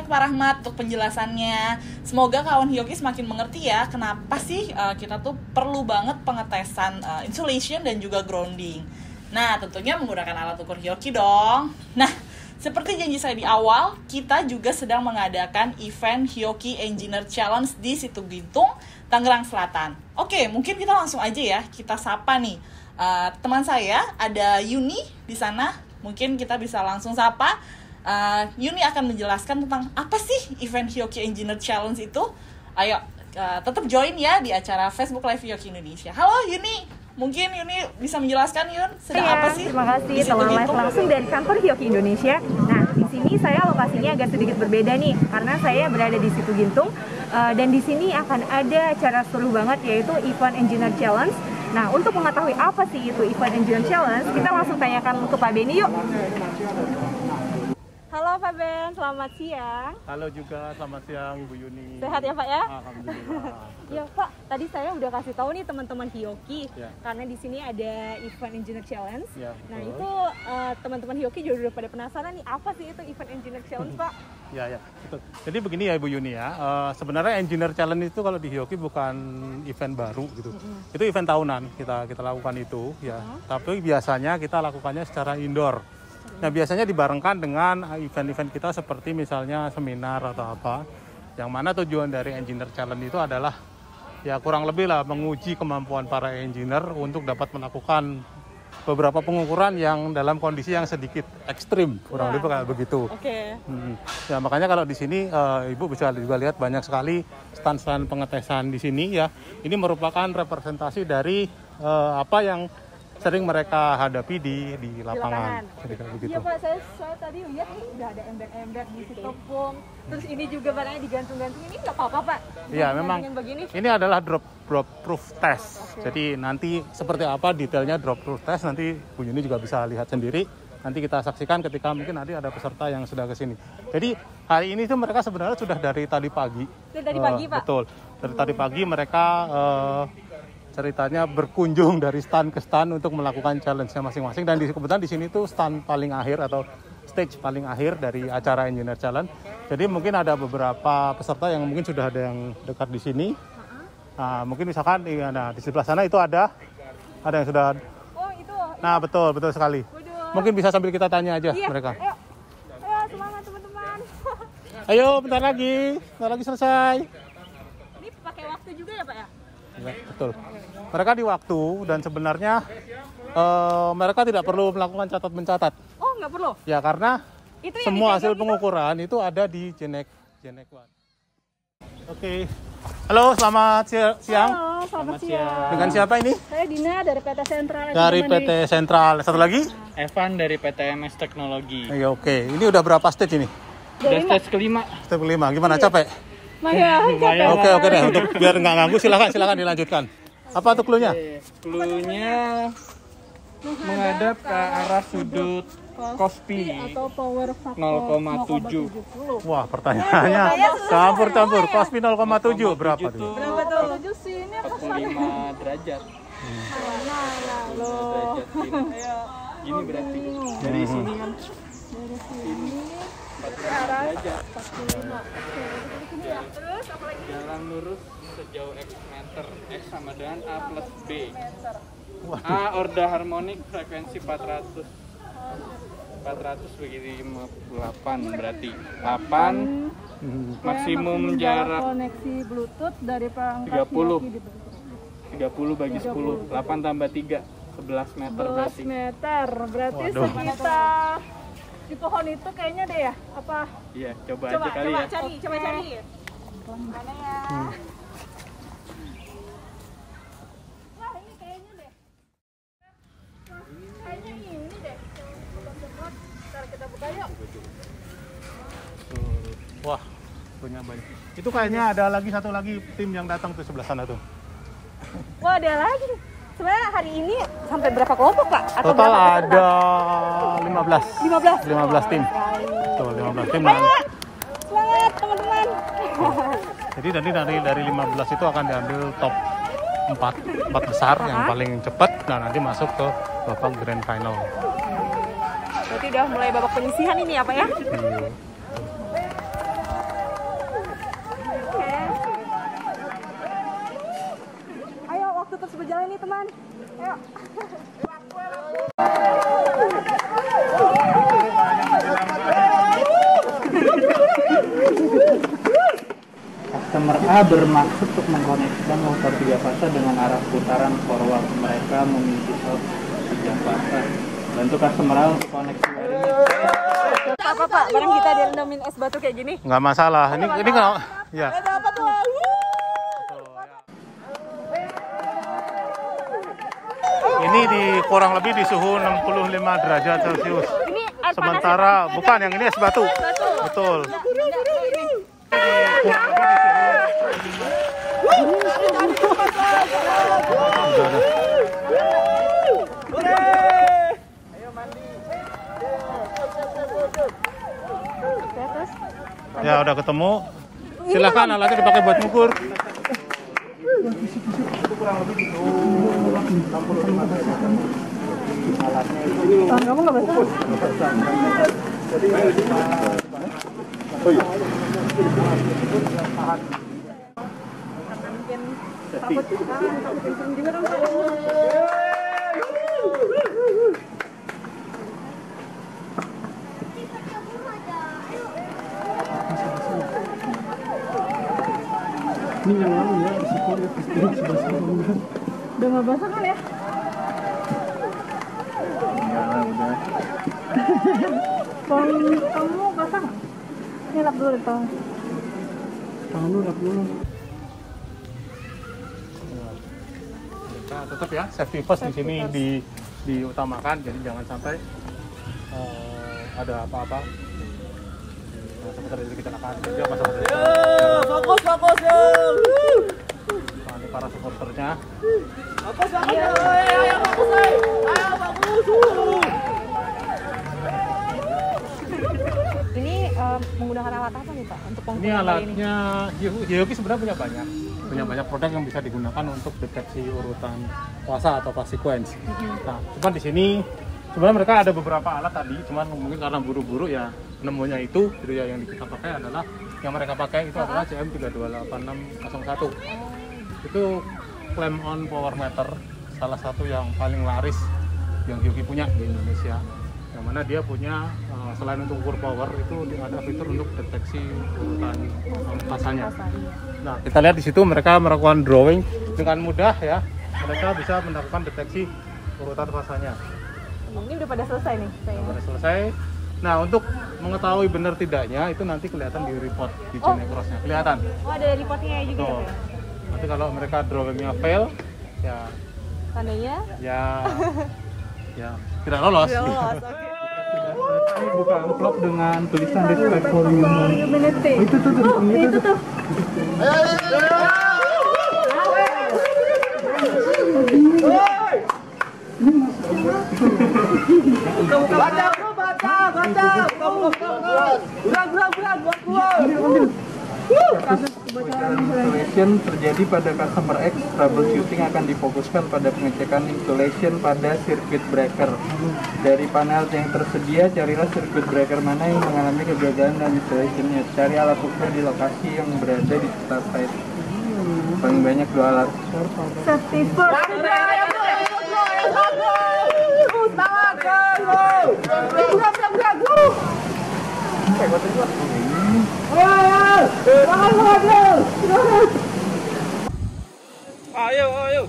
Pak Rahmat untuk penjelasannya. Semoga kawan Hyoki semakin mengerti ya kenapa sih kita tuh perlu banget pengetesan insulation dan juga grounding. Nah, tentunya menggunakan alat ukur Hyoki dong. Nah, seperti janji saya di awal, kita juga sedang mengadakan event Hyoki Engineer Challenge di Situgintung, Tangerang Selatan. Oke, mungkin kita langsung aja ya, kita sapa nih. Teman saya ada Yuni di sana, mungkin kita bisa langsung sapa. Yuni akan menjelaskan tentang apa sih event Hyoki Engineer Challenge itu. Ayo, tetap join ya di acara Facebook Live Yoki Indonesia. Halo Yuni, mungkin Yuni bisa menjelaskan Yun sedang apa sih? Terima kasih di situ telah live Gintung? langsung dari kantor Hyoki Indonesia. Nah, di sini saya lokasinya agak sedikit berbeda nih, karena saya berada di situ Gintung dan di sini akan ada acara seru banget yaitu Event Engineer Challenge. Nah, untuk mengetahui apa sih itu Event Engineer Challenge, kita langsung tanyakan ke Pak Beni yuk. Halo Pak Ben, selamat siang. Halo juga, selamat siang Ibu Yuni. Sehat ya Pak ya? Alhamdulillah. Ya Pak, tadi saya udah kasih tahu nih teman-teman Hyoki, Ya. karena di sini ada Event Engineer Challenge. Ya, Nah betul. itu teman-teman Hyoki juga udah pada penasaran nih apa sih itu Event Engineer Challenge Pak? Ya, betul. Jadi begini ya Ibu Yuni ya, sebenarnya Engineer Challenge itu kalau di Hyoki bukan event baru gitu. Itu event tahunan kita lakukan itu ya. Tapi biasanya kita lakukannya secara indoor. Nah biasanya dibarengkan dengan event-event kita seperti misalnya seminar atau apa. Yang mana tujuan dari Engineer Challenge itu adalah ya kurang lebih lah menguji kemampuan para engineer untuk dapat melakukan beberapa pengukuran yang dalam kondisi yang sedikit ekstrim, kurang lebih kayak begitu. Oke. Ya makanya kalau di sini Ibu bisa juga lihat banyak sekali stand-stand pengetesan di sini ya. Ini merupakan representasi dari apa yang sering mereka hadapi di lapangan. Jadi kayak begitu. Iya Pak, saya tadi lihat nih udah ada ember-ember di situ pun. Terus ini juga barangnya digantung-gantung, ini nggak apa-apa Pak? Iya memang Begini. ini adalah drop proof test. Jadi nanti seperti apa detailnya drop proof test nanti Bu Yuni juga bisa lihat sendiri. Nanti kita saksikan ketika mungkin nanti ada peserta yang sudah ke sini. Jadi hari ini tuh mereka sebenarnya sudah dari tadi pagi. Dari tadi pagi Pak? Betul. Dari tadi pagi mereka ceritanya berkunjung dari stand ke stand untuk melakukan challenge-nya masing-masing. Dan kebetulan di sini tuh stand paling akhir atau stage paling akhir dari acara Engineer Challenge. Jadi mungkin ada beberapa peserta yang mungkin sudah ada yang dekat di sini. Nah, mungkin misalkan di sebelah sana itu ada yang sudah. Oh itu. Nah betul sekali. Waduh. Mungkin bisa sambil kita tanya aja Iya. mereka. Ayo semangat teman-teman. Ayo bentar lagi selesai. Ini pakai waktu juga ya Pak ya? Ya, betul. Mereka di waktu dan sebenarnya mereka tidak perlu melakukan catat mencatat. Oh nggak perlu? Ya karena Itu yang semua hasil dipegang pengukuran itu ada di Genek One. Oke. Halo, selamat siang. Halo, selamat siang. Dengan siapa ini? Saya Dina dari PT Sentral. Dari PT Sentral. Satu lagi? Evan dari PTMS Teknologi. Iya, oke. Ini udah berapa stage ini? Udah stage kelima. Step 5. Gimana capek? Lumayan. Oke deh. Untuk biar nggak ganggu silakan dilanjutkan. Apa tuh cluenya? Cluenya menghadap ke arah sudut Kospi atau power factor 0,7. Wah, pertanyaannya campur-campur. Kospi 0,7 berapa tuh? Berapa tuh? 7 sih ini 45 derajat. Derajat gini berarti. Dari sini kan. Dari sini 45 derajat. Terus apa lagi? Jalan lurus sejauh X meter. X sama dengan A plus B. A orda harmonik frekuensi 400 begini 58 berarti 8 maksimum jarak koneksi Bluetooth dari perangkat 30 bagi 10 8 tambah 3 11 meter berarti 11 meter berarti Waduh. sekitar di pohon itu kayaknya deh ya apa iya coba aja kali ya coba cari mana ya wah ini kayaknya deh kayaknya ini deh ntar kita buka yuk Wah, punya banyak. Itu kayaknya ada satu lagi tim yang datang tuh sebelah sana tuh. wah ada lagi sebenarnya hari ini sampai berapa kelompok Pak? Atau Total berapa ada peserta? 15 tim. Tuh, 15 tim. Ayo, semangat teman-teman. Jadi dari 15 itu akan diambil top 4 besar yang paling cepat dan nanti masuk ke babak grand final. Berarti udah mulai babak penyisihan ini apa ya? Oke. Ayo waktu terus berjalan nih teman. Ayo. Customer A bermaksud untuk mengkoneksikan motor 3 fase dengan arah putaran forward mereka memiliki slot 3 fase. Bantu customer A untuk koneksi wiringnya. Apa Pak? Barang kita direndamin es batu kayak gini? Nggak masalah. Ini nggak, ya. Ada apa tuh? ini kurang lebih di suhu 65 derajat Celcius. Sementara bukan, yang ini es batu. Betul. Ya udah ketemu. Silakan alatnya dipakai buat ngukur. Kurang lebih gitu. 65 derajat. Alatnya ini. Kamu nggak basah? Jadi oh iya. Ini yang lalu ya, risiko ya, Udah nggak basah kan ya? udah. Kamu basah nggak? Ini lap dulu deh, Tangan lu lap dulu. Nah, tetap ya safety first di sini diutamakan, jadi jangan sampai ada apa-apa. Sampai terjadi kecelakaan. Jadi apa sampai Fokus ya. nanti para supporternya. Fokus. Ayo fokus. Ini menggunakan alat apa nih Pak untuk Ini pengukuran ini? alatnya Hioki sebenarnya punya banyak produk yang bisa digunakan untuk deteksi urutan puasa atau pas sequence. Nah, cuman di sini sebenarnya mereka ada beberapa alat tadi, cuman mungkin karena buru-buru ya nemunya itu, jadi ya yang kita pakai adalah yang mereka pakai itu adalah CM32861. Itu clamp on power meter, salah satu yang paling laris yang Hioki punya di Indonesia. Yang mana dia punya selain untuk ukur power itu ada fitur untuk deteksi urutan fasanya. Nah, kita lihat di situ mereka melakukan drawing dengan mudah ya. Mereka bisa melakukan deteksi urutan fasanya. Ini udah pada selesai nih kayaknya. Sudah selesai. Nah, untuk mengetahui benar tidaknya itu nanti kelihatan di report di chain cross-nya. Kelihatan. Oh, ada reportnya juga Tuh. ya? Nanti kalau mereka drawingnya fail, ya Tandanya? ya tidak lolos. Udah lolos, oke. Ini buka amplop dengan tulisan respect for humanity. Itu tuh. Installation terjadi pada customer X, troubleshooting akan difokuskan pada pengecekan installation pada circuit breaker. Dari panel yang tersedia, carilah circuit breaker mana yang mengalami kegagalan dan installationnya. Cari alat ukur di lokasi yang berada di start site. Paling banyak 2 alat. Safety first. Ayo.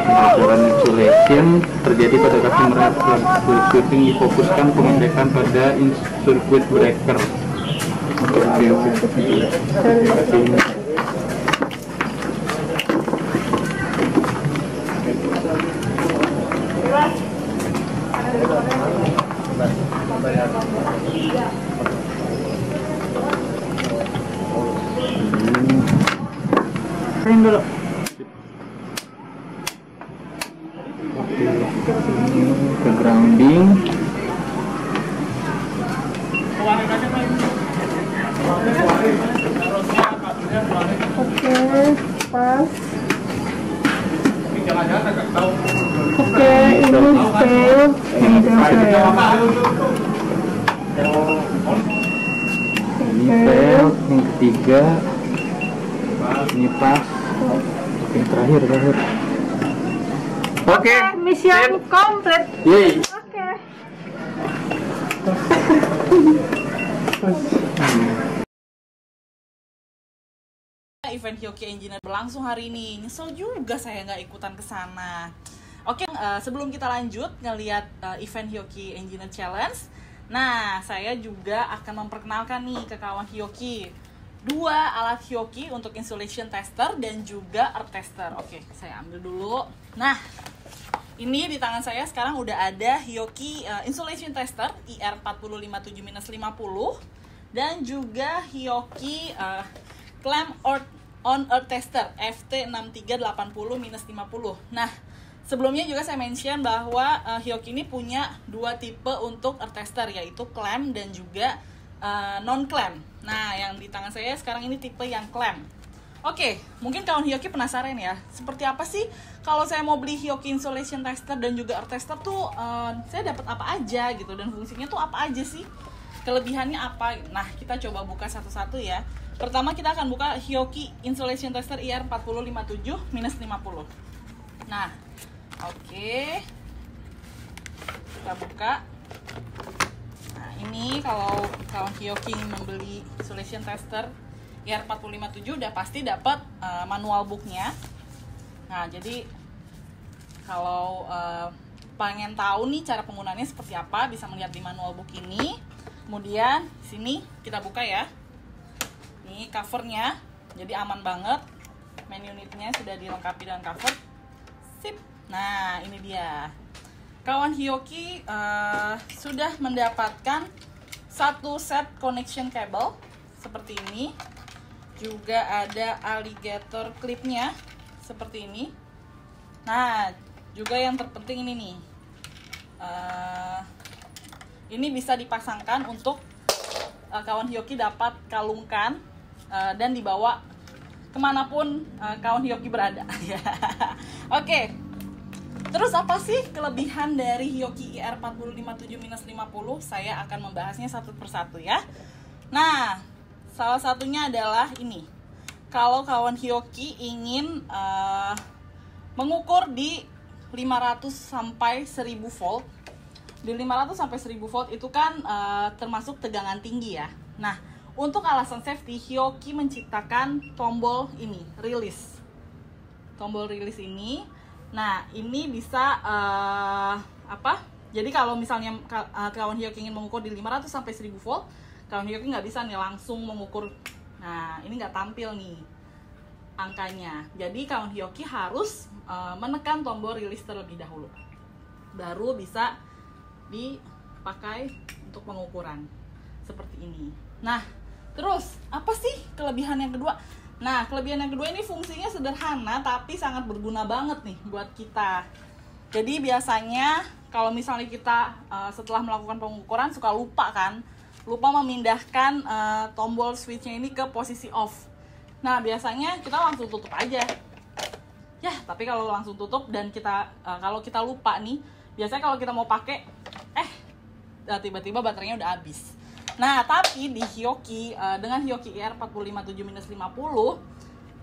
Pengaturan installation terjadi pada customer X, troubleshooting difokuskan pengecekan pada circuit breaker. Dulu. Ke grounding. Oke, pas. Oke, ini fail. Ini fail. Yang ketiga ini pas. Yang terakhir. Oke. Mission complete. Yeay. Oke. Event Hyoki Engineer berlangsung hari ini. Nyesel juga saya nggak ikutan ke sana. Oke, sebelum kita lanjut ngelihat event Hyoki Engineer Challenge, nah saya juga akan memperkenalkan nih ke kawan Hyoki dua alat Hyoki untuk installation tester dan juga earth tester. Oke, saya ambil dulu. Nah, ini di tangan saya sekarang udah ada Hyoki installation tester IR4057-50 dan juga Hyoki clamp on earth tester FT6380-50. Nah, sebelumnya juga saya mention bahwa Hyoki ini punya dua tipe untuk earth tester, yaitu clamp dan juga non clamp. Nah, yang di tangan saya sekarang ini tipe yang clamp. Oke, mungkin kawan Hyoki penasaran ya, seperti apa sih kalau saya mau beli Hyoki installation tester dan juga earth tester tuh saya dapat apa aja gitu, dan fungsinya tuh apa aja sih, kelebihannya apa. Nah, kita coba buka satu-satu ya. Pertama kita akan buka Hyoki installation tester IR4057-50. Nah, oke, kita buka. Nah, ini kalau kawan Hyoki membeli installation tester IR4057 udah pasti dapat manual booknya. Nah, jadi kalau pengen tahu nih cara penggunaannya seperti apa, bisa melihat di manual book ini. Kemudian sini kita buka ya. Ini covernya, jadi aman banget. Main unitnya sudah dilengkapi dengan cover. Sip. Nah, ini dia. Kawan Hyoki sudah mendapatkan satu set connection cable seperti ini. Juga ada alligator clipnya seperti ini. Nah, juga yang terpenting ini nih. Ini bisa dipasangkan untuk kawan Hyoki dapat kalungkan dan dibawa kemanapun kawan Hyoki berada. Oke. Terus apa sih kelebihan dari Hyoki IR4057-50? Saya akan membahasnya satu persatu ya. Nah, salah satunya adalah ini. Kalau kawan Hyoki ingin mengukur di 500 sampai 1000 volt. Di 500 sampai 1000 volt itu kan termasuk tegangan tinggi ya. Nah, untuk alasan safety, Hyoki menciptakan tombol ini, release. Tombol release ini. Nah, ini bisa jadi kalau misalnya kawan Hyoki ingin mengukur di 500 sampai 1000 volt, kawan Hyoki nggak bisa nih langsung mengukur. Nah, ini nggak tampil nih angkanya. Jadi kawan Hyoki harus menekan tombol release terlebih dahulu, baru bisa dipakai untuk pengukuran seperti ini. Nah, terus apa sih kelebihan yang kedua? Nah, kelebihan yang kedua ini fungsinya sederhana tapi sangat berguna banget nih buat kita. Jadi biasanya kalau misalnya kita setelah melakukan pengukuran suka lupa memindahkan tombol switchnya ini ke posisi off. Nah, biasanya kita langsung tutup aja ya. Tapi kalau langsung tutup dan kalau kita lupa nih, biasanya kalau kita mau pakai tiba-tiba baterainya udah habis. Nah, tapi di Hyoki dengan Hyoki IR4057-50,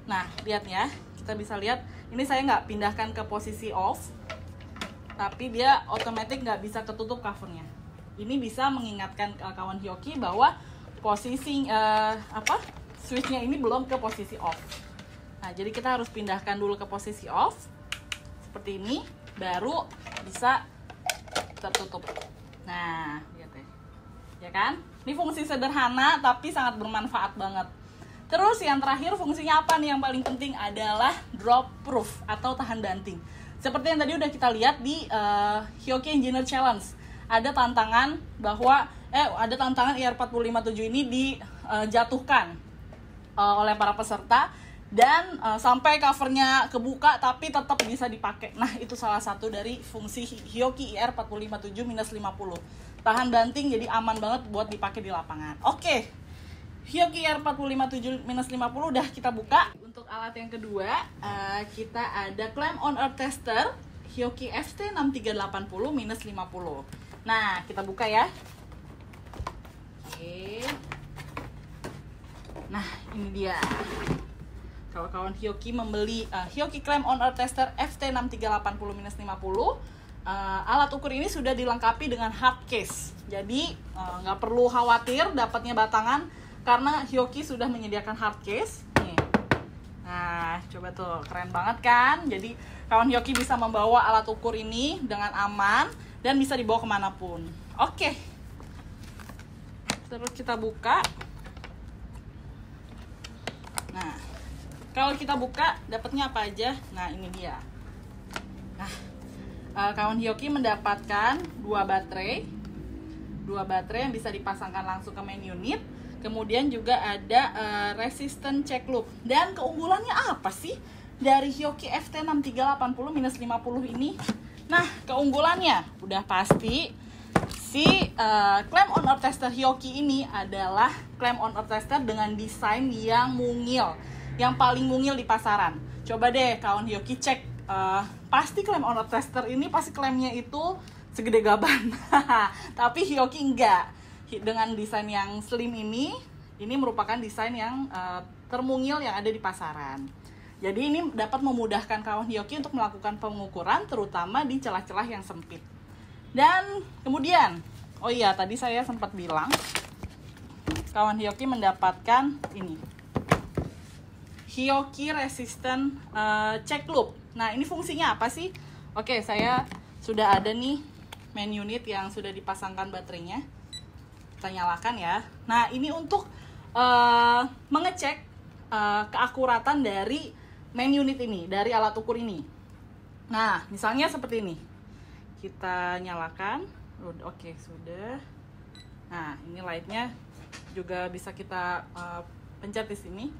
nah lihat ya, kita bisa lihat ini saya nggak pindahkan ke posisi off, tapi dia otomatis nggak bisa ketutup covernya. Ini bisa mengingatkan kawan Hyoki bahwa posisi switchnya ini belum ke posisi off. Nah, jadi kita harus pindahkan dulu ke posisi off seperti ini, baru bisa tertutup. Nah, lihat ya kan? Ini fungsi sederhana tapi sangat bermanfaat banget. Terus yang terakhir fungsinya apa nih yang paling penting adalah drop proof atau tahan banting. Seperti yang tadi udah kita lihat di Hyoki Engineer Challenge. Ada tantangan bahwa ada tantangan IR4057 ini dijatuhkan oleh para peserta dan sampai covernya kebuka tapi tetap bisa dipakai. Nah, itu salah satu dari fungsi Hyoki IR4057-50. Tahan banting, jadi aman banget buat dipakai di lapangan. Oke, Hyoki IR4057-50 udah kita buka. Untuk alat yang kedua, kita ada clamp on earth tester Hyoki FT6380-50. Nah, kita buka ya. Oke. Nah, ini dia. kalau kawan Hyoki membeli Hyoki Clamp on Earth Tester FT6380-50, alat ukur ini sudah dilengkapi dengan hard case. Jadi nggak perlu khawatir dapatnya batangan karena Hyoki sudah menyediakan hard case. Nih. Nah, coba tuh, keren banget kan? Jadi kawan Hyoki bisa membawa alat ukur ini dengan aman dan bisa dibawa kemanapun. Oke. Terus kita buka. Nah, kalau kita buka dapatnya apa aja? Nah, ini dia. Nah, kawan Hyoki mendapatkan dua baterai yang bisa dipasangkan langsung ke main unit. Kemudian juga ada resistant check loop. Dan keunggulannya apa sih dari Hyoki FT6380-50 ini? Nah, keunggulannya udah pasti si Clamp on Earth Tester Hyoki ini adalah Clamp on Earth Tester dengan desain yang mungil, yang paling mungil di pasaran. Coba deh kawan Hyoki cek, pasti Clamp on Earth Tester ini pasti klaimnya itu segede gaban. Tapi Hyoki enggak. Dengan desain yang slim ini merupakan desain yang termungil yang ada di pasaran. Jadi ini dapat memudahkan kawan Hyoki untuk melakukan pengukuran terutama di celah-celah yang sempit. Dan kemudian, oh iya tadi saya sempat bilang kawan Hyoki mendapatkan ini Hyoki Resistant Check Loop. Nah, ini fungsinya apa sih? Oke, saya sudah ada nih main unit yang sudah dipasangkan baterainya. Kita nyalakan ya. Nah, ini untuk mengecek keakuratan dari main unit ini, dari alat ukur ini. Nah, misalnya seperti ini. Kita nyalakan. Oke, sudah. Nah, ini lightnya juga bisa kita pencet di sini.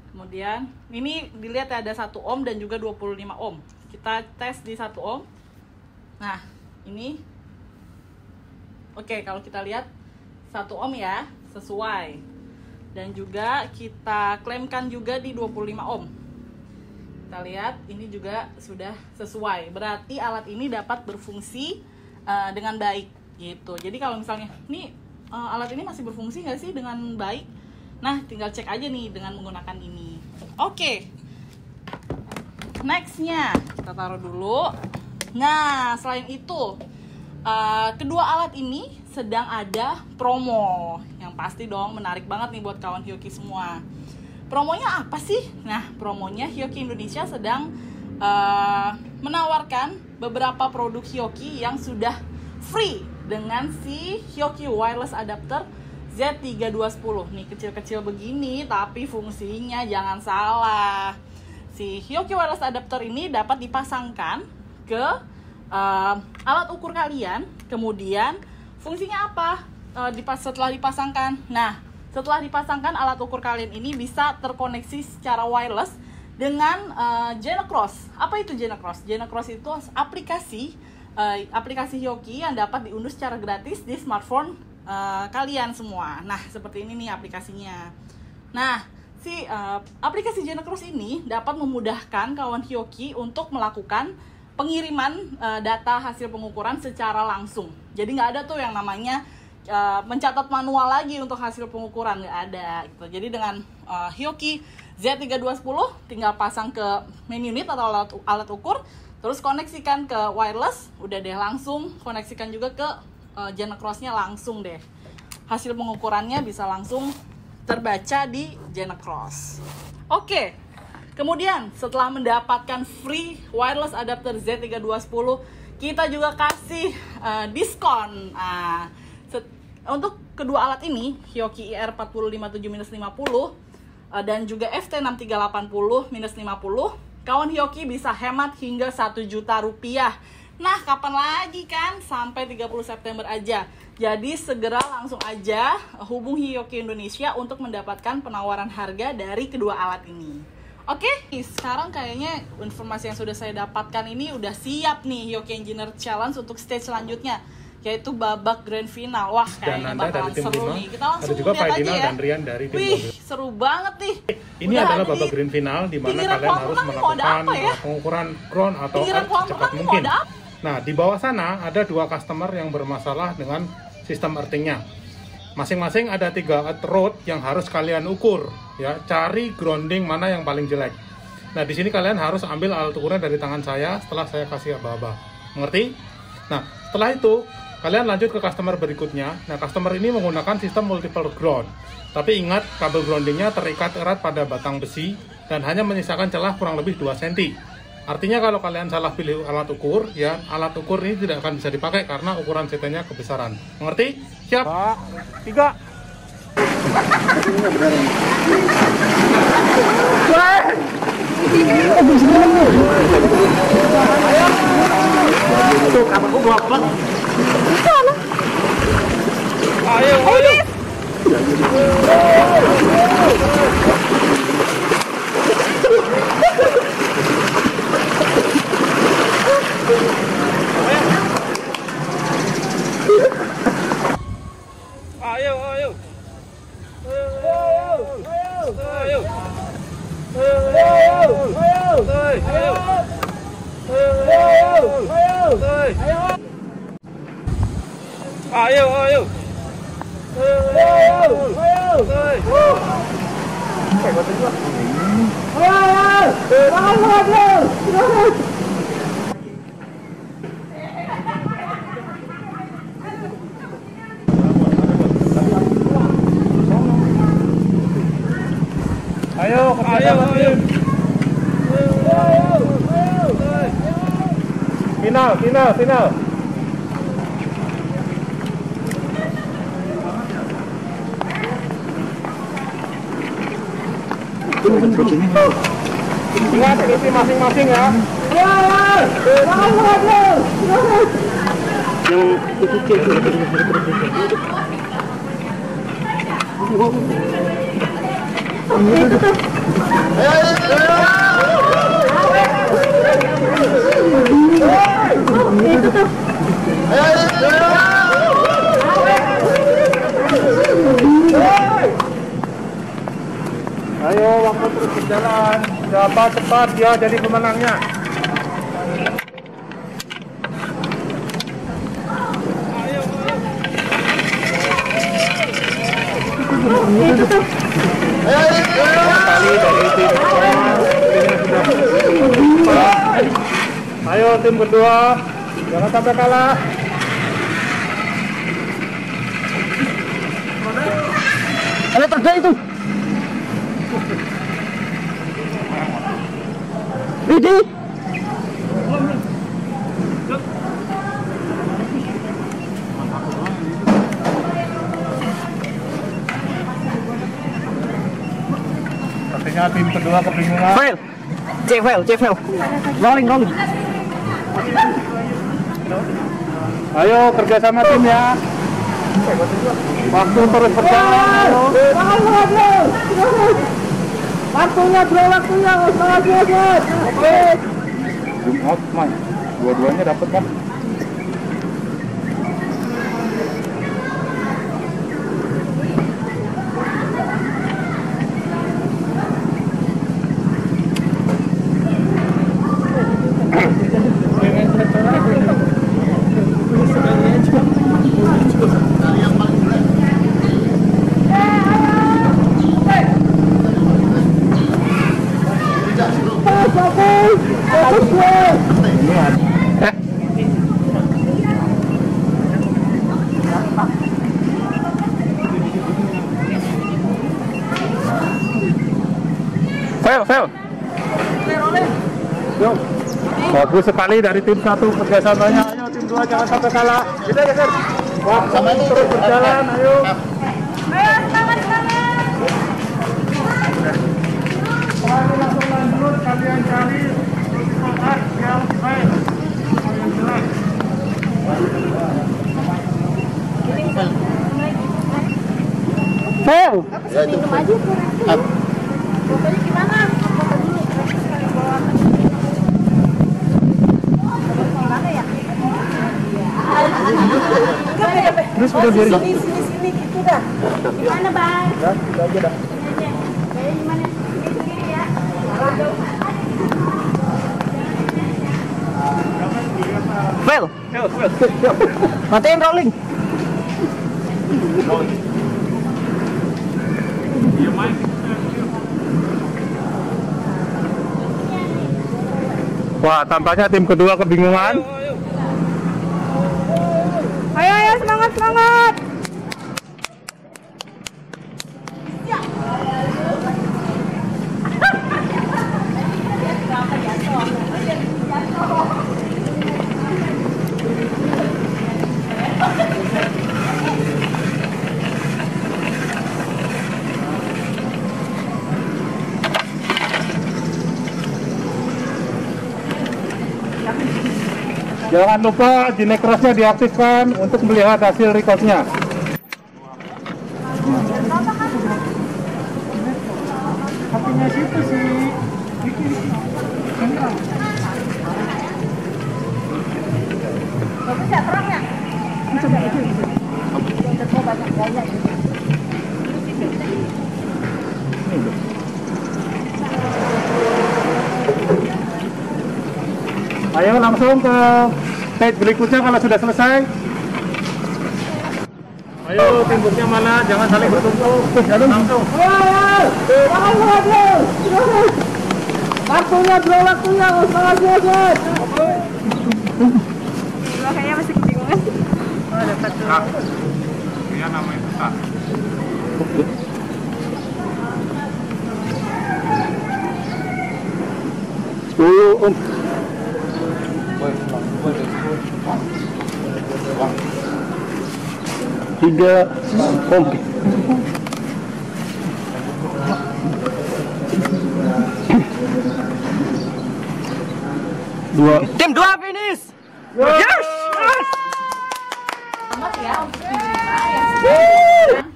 Kemudian ini dilihat ada 1 ohm dan juga 25 ohm. Kita tes di 1 ohm. Nah, ini oke, kalau kita lihat 1 ohm ya, sesuai. Dan juga kita klaimkan juga di 25 ohm. Kita lihat ini juga sudah sesuai. Berarti alat ini dapat berfungsi dengan baik gitu. Jadi kalau misalnya nih alat ini masih berfungsi nggak sih dengan baik? Nah, tinggal cek aja nih dengan menggunakan ini. Oke. Nextnya kita taruh dulu. Nah, selain itu kedua alat ini sedang ada promo yang pasti dong menarik banget nih buat kawan Hyoki semua. Promonya apa sih? Nah, promonya Hyoki Indonesia sedang menawarkan beberapa produk Hyoki yang sudah free dengan si Hyoki Wireless Adapter Z3210. Nih kecil-kecil begini tapi fungsinya jangan salah. Si Hyoki Wireless Adapter ini dapat dipasangkan ke alat ukur kalian. Kemudian fungsinya apa? Setelah dipasangkan. Nah, setelah dipasangkan alat ukur kalian ini bisa terkoneksi secara wireless dengan GeneCross. Apa itu GeneCross? GeneCross itu aplikasi Hyoki yang dapat diunduh secara gratis di smartphone kalian semua. Nah, seperti ini nih aplikasinya. Nah, si aplikasi GeneCross ini dapat memudahkan kawan Hyoki untuk melakukan pengiriman data hasil pengukuran secara langsung. Jadi nggak ada tuh yang namanya mencatat manual lagi untuk hasil pengukuran, nggak ada gitu. Jadi dengan Hyoki Z3210 tinggal pasang ke main unit atau alat ukur, terus koneksikan ke wireless, udah deh langsung koneksikan juga ke GeneCross-nya langsung deh. Hasil pengukurannya bisa langsung terbaca di GeneCross. Oke. Kemudian setelah mendapatkan free wireless adapter Z3210, kita juga kasih diskon. Untuk kedua alat ini, Hyoki IR4057-50 dan juga FT6380-50, kawan Hyoki bisa hemat hingga 1 juta rupiah. Nah, kapan lagi kan? Sampai 30 September aja. Jadi segera langsung aja hubungi Hyoki Indonesia untuk mendapatkan penawaran harga dari kedua alat ini. Oke, sekarang kayaknya informasi yang sudah saya dapatkan ini udah siap nih Hyoki Engineer Challenge untuk stage selanjutnya, yaitu babak grand final. Wah, kayaknya bakalan seru nih. Kita langsung lihat aja ya. Dan Rian dari tim Wih, seru banget nih. Ini udah adalah babak grand final di mana kalian harus melakukan pengukuran ground atau earth secepat mungkin. Nah, di bawah sana ada 2 customer yang bermasalah dengan sistem earthingnya. Masing-masing ada 3 earth road yang harus kalian ukur. ya, cari grounding mana yang paling jelek. Nah, di sini kalian harus ambil alat ukurnya dari tangan saya setelah saya kasih aba-aba. Mengerti? Nah, setelah itu kalian lanjut ke customer berikutnya. Nah, customer ini menggunakan sistem multiple ground. Tapi ingat, kabel groundingnya terikat erat pada batang besi dan hanya menyisakan celah kurang lebih 2 cm. Artinya kalau kalian salah pilih alat ukur, ya, alat ukur ini tidak akan bisa dipakai karena ukuran CT-nya kebesaran. Mengerti? Siap? 3. Tuh, kamarku blok-blok. Ayo, ayo. Ayo, ayo. Final. Ingat, isi masing-masing ya. Ayo, waktu terus berjalan. Siapa cepat dia jadi pemenangnya. Ayo tim kedua, jangan sampai kalah. Ada terjadi itu. Ini. Artinya tim kedua kebingungan. Fail. Rolling. Ayo kerjasama tim ya. Waktu terus berjalan. Waktunya. Oke. Out, man. Dua-duanya dapat kan? Fail. Bagus sekali dari tim satu kerjasamanya. Ayo tim dua jangan sampai kalah. Kita geser. Waktu terus berjalan. Ayo. Semangat. Langsung lanjut. Kalian cari semangat yang baik. Yang jelek. Fail. Pokoknya gimana? Foto dulu. Gimana ya? Terus udah biarin. Sini gitu dah. Gimana, Bang? Ya, itu aja dah. Kayak gimana? Sini ya. Fail. Matiin rolling. Wah, tampaknya tim kedua kebingungan. Ayo, semangat, semangat. Jangan lupa Ginecross-nya diaktifkan untuk melihat hasil recordnya. Ayo langsung ke stage berikutnya kalau sudah selesai. Ayo timbuknya mana? Jangan saling bertumpuk. Langsung. Waktunya bro, waktunya. Kayaknya masih kebingungan. Oh, dapat tuh. Dia namanya Kak. Om. Tiga komplit. Tim 2 finish. Yes! Selamat ya untuk tim 5 yang sudah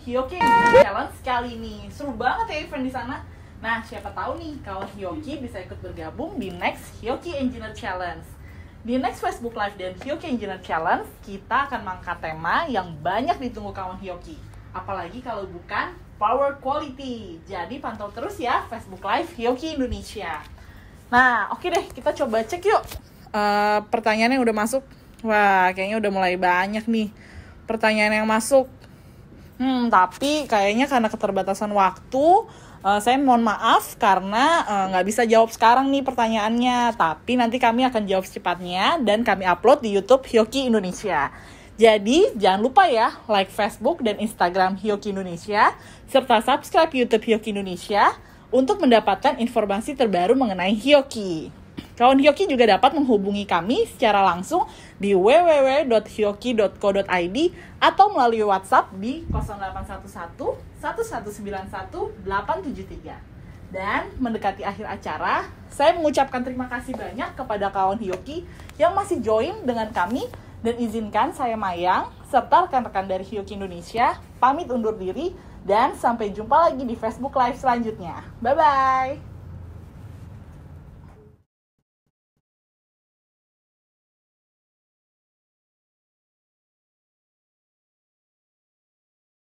Hyoki Challenge kali ini. Seru banget ya event di sana. Nah, siapa tahu nih kawan Hyoki bisa ikut bergabung di next Hyoki Engineer Challenge. Di next Facebook Live dan Hyoki Engineer Challenge, kita akan mengangkat tema yang banyak ditunggu kawan Hyoki. Apalagi kalau bukan Power Quality. Jadi pantau terus ya Facebook Live Hyoki Indonesia. Nah, oke deh, kita coba cek yuk. Pertanyaan yang udah masuk. Wah, kayaknya udah mulai banyak nih pertanyaan yang masuk. Tapi kayaknya karena keterbatasan waktu, saya mohon maaf karena nggak bisa jawab sekarang nih pertanyaannya. Tapi nanti kami akan jawab secepatnya dan kami upload di YouTube Hyoki Indonesia. Jadi jangan lupa ya like Facebook dan Instagram Hyoki Indonesia serta subscribe YouTube Hyoki Indonesia untuk mendapatkan informasi terbaru mengenai Hyoki. Kawan Hyoki juga dapat menghubungi kami secara langsung di www.hyoki.co.id atau melalui WhatsApp di 0811 1191 873. Dan mendekati akhir acara, saya mengucapkan terima kasih banyak kepada kawan Hyoki yang masih join dengan kami dan izinkan saya Mayang serta rekan-rekan dari Hyoki Indonesia pamit undur diri dan sampai jumpa lagi di Facebook Live selanjutnya. Bye-bye!